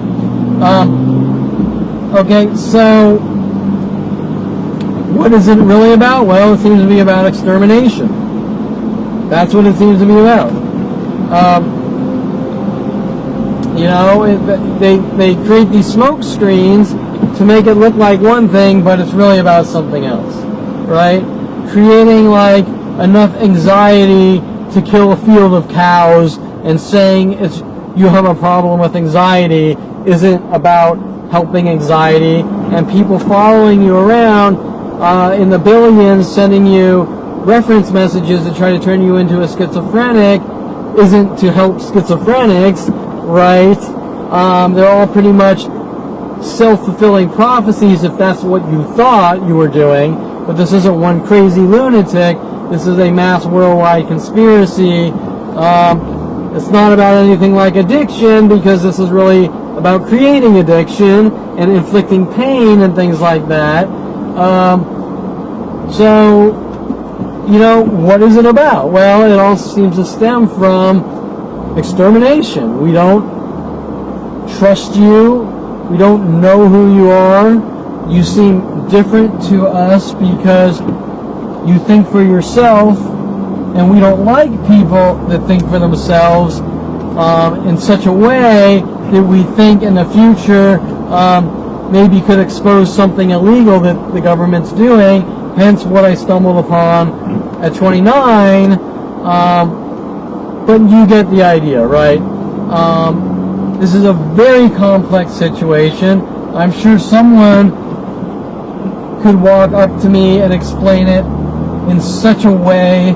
[SPEAKER 1] Okay, so what is it really about? Well, it seems to be about extermination. That's what it seems to be about. You know, they create these smoke screens to make it look like one thing, but it's really about something else, right? Creating like enough anxiety to kill a field of cows, and saying you have a problem with anxiety isn't about helping anxiety, and people following you around in the billions, sending you reference messages to try to turn you into a schizophrenic isn't to help schizophrenics, right? They're all pretty much self-fulfilling prophecies if that's what you thought you were doing, but this isn't one crazy lunatic. This is a mass worldwide conspiracy. It's not about anything like addiction, because this is really about creating addiction and inflicting pain and things like that. So, you know, what is it about? Well, it all seems to stem from extermination. We don't trust you. We don't know who you are. You seem different to us because you think for yourself, and we don't like people that think for themselves in such a way that we think in the future maybe could expose something illegal that the government's doing. Hence what I stumbled upon at 29. But you get the idea, right? This is a very complex situation. I'm sure someone could walk up to me and explain it in such a way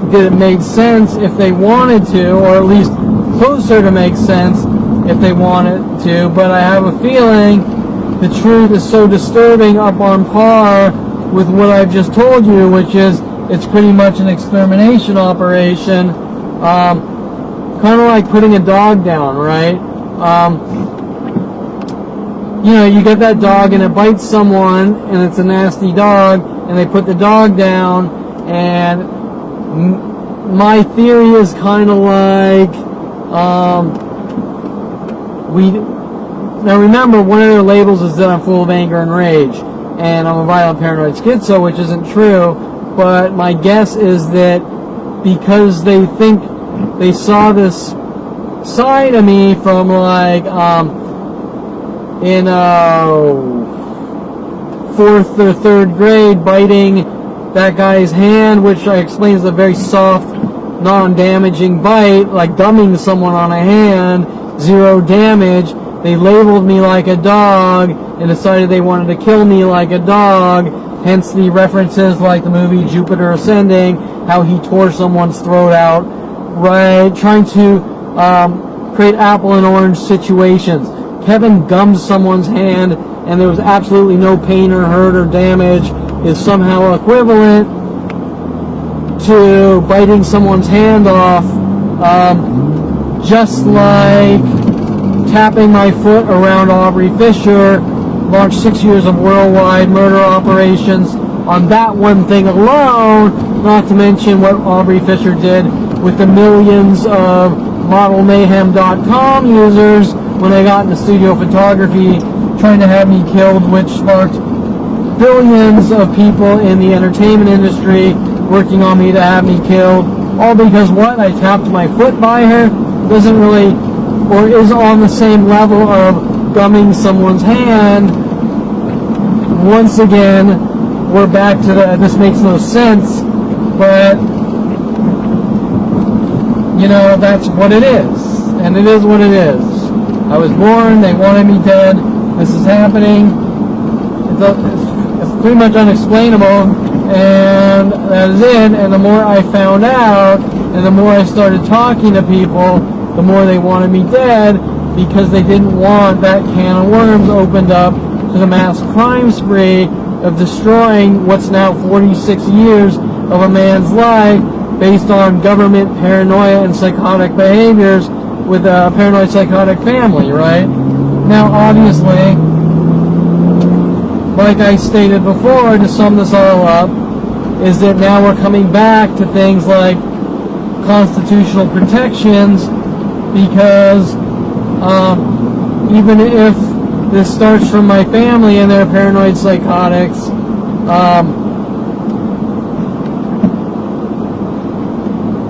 [SPEAKER 1] that it made sense if they wanted to, or at least closer to make sense if they wanted to. But I have a feeling the truth is so disturbing, up on par with what I've just told you, which is it's pretty much an extermination operation. Kind of like putting a dog down, right? You know, you get that dog and it bites someone and it's a nasty dog, and they put the dog down, and my theory is kind of like now remember, one of their labels is that I'm full of anger and rage and I'm a violent paranoid schizo, which isn't true, but my guess is that because they think they saw this side of me from like in 4th or 3rd grade, biting that guy's hand, which I explain is a very soft, non-damaging bite, like dumbing someone on a hand, 0 damage. They labeled me like a dog and decided they wanted to kill me like a dog, hence the references like the movie Jupiter Ascending, how he tore someone's throat out, right? Trying to create apple and orange situations. Kevin gummed someone's hand and there was absolutely no pain or hurt or damage is somehow equivalent to biting someone's hand off, just like tapping my foot around Aubrey Fisher launched 6 years of worldwide murder operations on that one thing alone, not to mention what Aubrey Fisher did with the millions of modelmayhem.com users when they got into studio photography trying to have me killed, which sparked billions of people in the entertainment industry working on me to have me killed, all because what? I tapped my foot by her? Doesn't really, or is on the same level of gumming someone's hand. Once again, we're back to the, this makes no sense, but, you know, that's what it is. And it is what it is. I was born, they wanted me dead, this is happening, it's pretty much unexplainable, and that is it. And the more I found out, and the more I started talking to people, the more they wanted me dead, because they didn't want that can of worms opened up to the mass crime spree of destroying what's now 46 years of a man's life based on government paranoia and psychotic behaviors with a paranoid psychotic family, right? Now, obviously, like I stated before, to sum this all up, is that now we're coming back to things like constitutional protections, because even if this starts from my family and they're paranoid psychotics,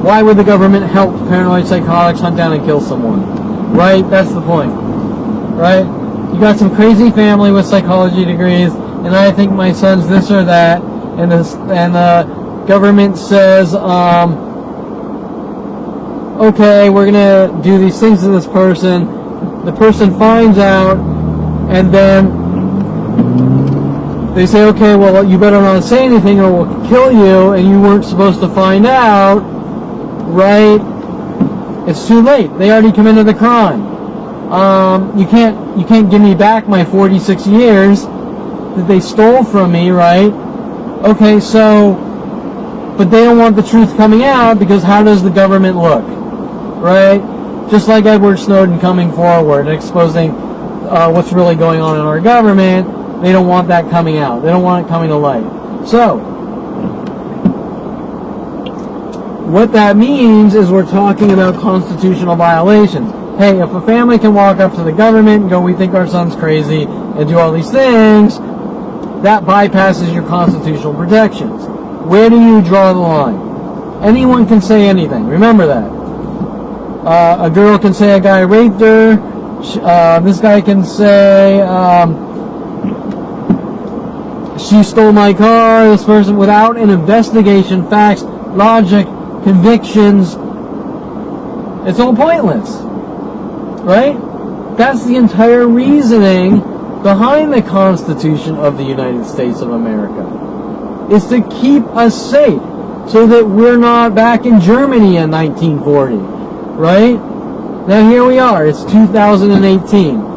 [SPEAKER 1] why would the government help paranoid psychotics hunt down and kill someone? Right? That's the point. Right? You got some crazy family with psychology degrees, and I think my son's this or that, and the government says, okay, we're gonna do these things to this person. The person finds out, and then they say, okay, well, you better not say anything or we'll kill you, and you weren't supposed to find out, right? It's too late. They already committed the crime. You can't give me back my 46 years that they stole from me, right? Okay, so, but they don't want the truth coming out, because how does the government look, right? Just like Edward Snowden coming forward and exposing what's really going on in our government, they don't want that coming out. They don't want it coming to light. So, what that means is we're talking about constitutional violations. Hey, if a family can walk up to the government and go, we think our son's crazy, and do all these things, that bypasses your constitutional protections. Where do you draw the line? Anyone can say anything. Remember that. A girl can say a guy raped her. This guy can say she stole my car. This person, without an investigation, facts, logic, convictions, it's all pointless, right? That's the entire reasoning behind the Constitution of the United States of America, is to keep us safe, so that we're not back in Germany in 1940, right? Now here we are, it's 2018.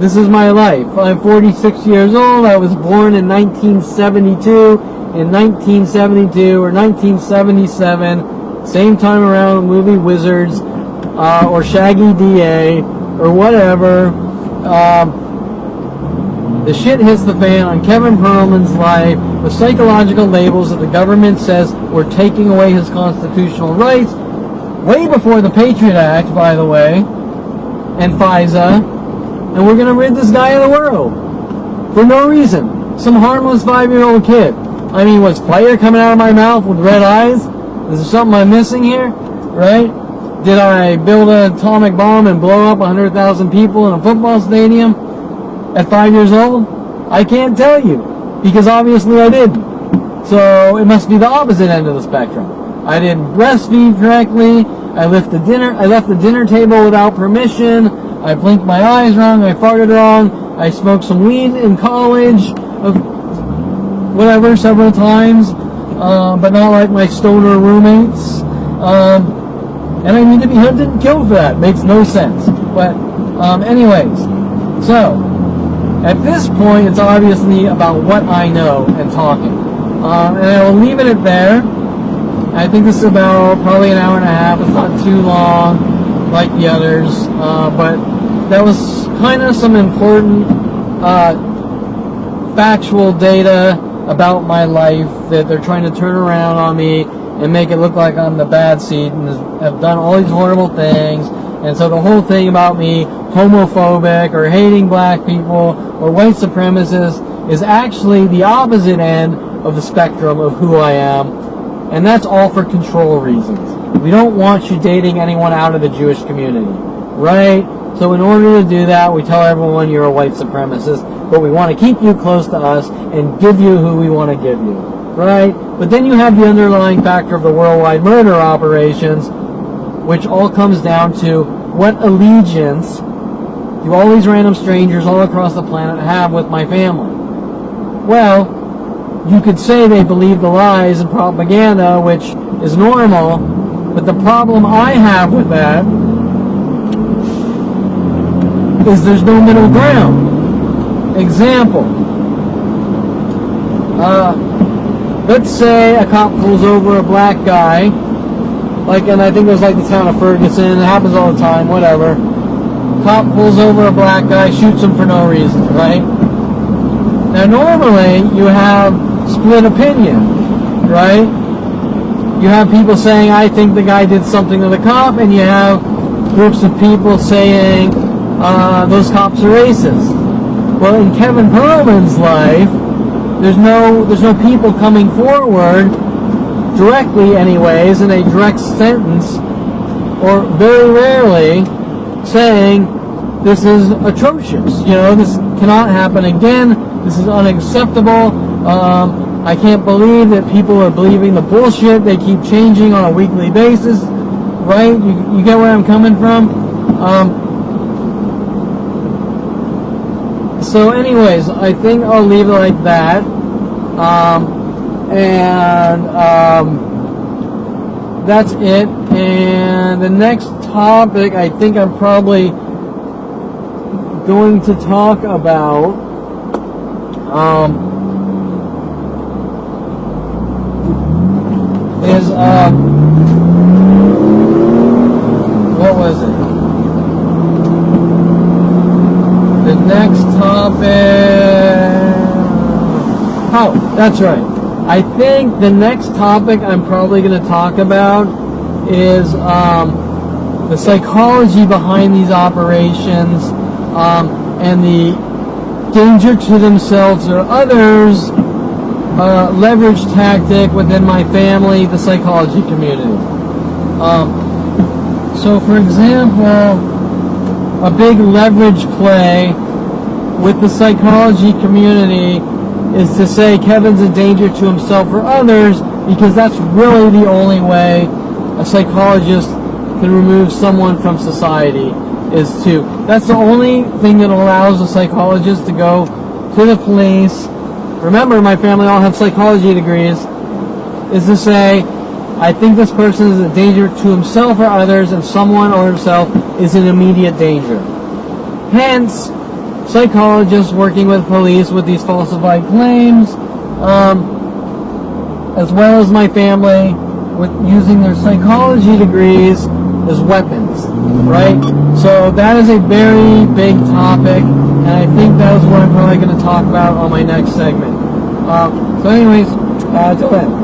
[SPEAKER 1] This is my life. I'm 46 years old. I was born in 1972. In 1972 or 1977, same time around the movie Wizards, or Shaggy DA, or whatever, the shit hits the fan on Kevin Perlman's life with psychological labels that the government says we're taking away his constitutional rights, way before the Patriot Act, by the way, and FISA, and we're going to rid this guy of the world for no reason. Some harmless 5-year-old kid. I mean, was fire coming out of my mouth with red eyes? Is there something I'm missing here? Right? Did I build an atomic bomb and blow up 100,000 people in a football stadium at 5 years old? I can't tell you, because obviously I didn't. So it must be the opposite end of the spectrum. I didn't breastfeed correctly. I left the dinner table without permission. I blinked my eyes wrong. I farted wrong. I smoked some weed in college. Whatever, several times, but not like my stoner roommates, and I need to be hunted and killed for that. Makes no sense. But anyways, so at this point, it's obviously about what I know and talking, and I will leave it at there. I think this is about probably an hour and a half. It's not too long like the others, but that was kind of some important factual data about my life that they're trying to turn around on me and make it look like I'm the bad seed and have done all these horrible things. And so the whole thing about me homophobic or hating black people or white supremacists is actually the opposite end of the spectrum of who I am, and that's all for control reasons. We don't want you dating anyone out of the Jewish community, right? So in order to do that, we tell everyone you're a white supremacist, but we want to keep you close to us and give you who we want to give you, right? But then you have the underlying factor of the worldwide murder operations, which all comes down to what allegiance do all these random strangers all across the planet have with my family. Well, you could say they believe the lies and propaganda, which is normal, but the problem I have with that is there's no middle ground. Example, let's say a cop pulls over a black guy, and I think it was like the town of Ferguson, it happens all the time, whatever. Cop pulls over a black guy, shoots him for no reason, right? Now normally you have split opinion, right? You have people saying, I think the guy did something to the cop, and you have groups of people saying, those cops are racist. Well, in Kevin Perlman's life, there's no people coming forward directly anyways in a direct sentence, or very rarely saying this is atrocious, this cannot happen again, this is unacceptable, I can't believe that people are believing the bullshit they keep changing on a weekly basis, right? You get where I'm coming from? So anyways, I think I'll leave it like that. That's it. And the next topic I think I'm probably going to talk about is what was it? The next topic. Oh, that's right. I think the next topic I'm probably going to talk about is the psychology behind these operations and the danger to themselves or others leverage tactic within my family, the psychology community. So for example, a big leverage play with the psychology community is to say Kevin's a danger to himself or others, because that's really the only way a psychologist can remove someone from society, that's the only thing that allows a psychologist to go to the police. Remember, my family all have psychology degrees, is to say, I think this person is a danger to himself or others, and someone or himself is in immediate danger. Hence, psychologists working with police with these falsified claims, as well as my family with using their psychology degrees as weapons, right? So that is a very big topic, and I think that is what I'm probably going to talk about on my next segment. So anyways, till then.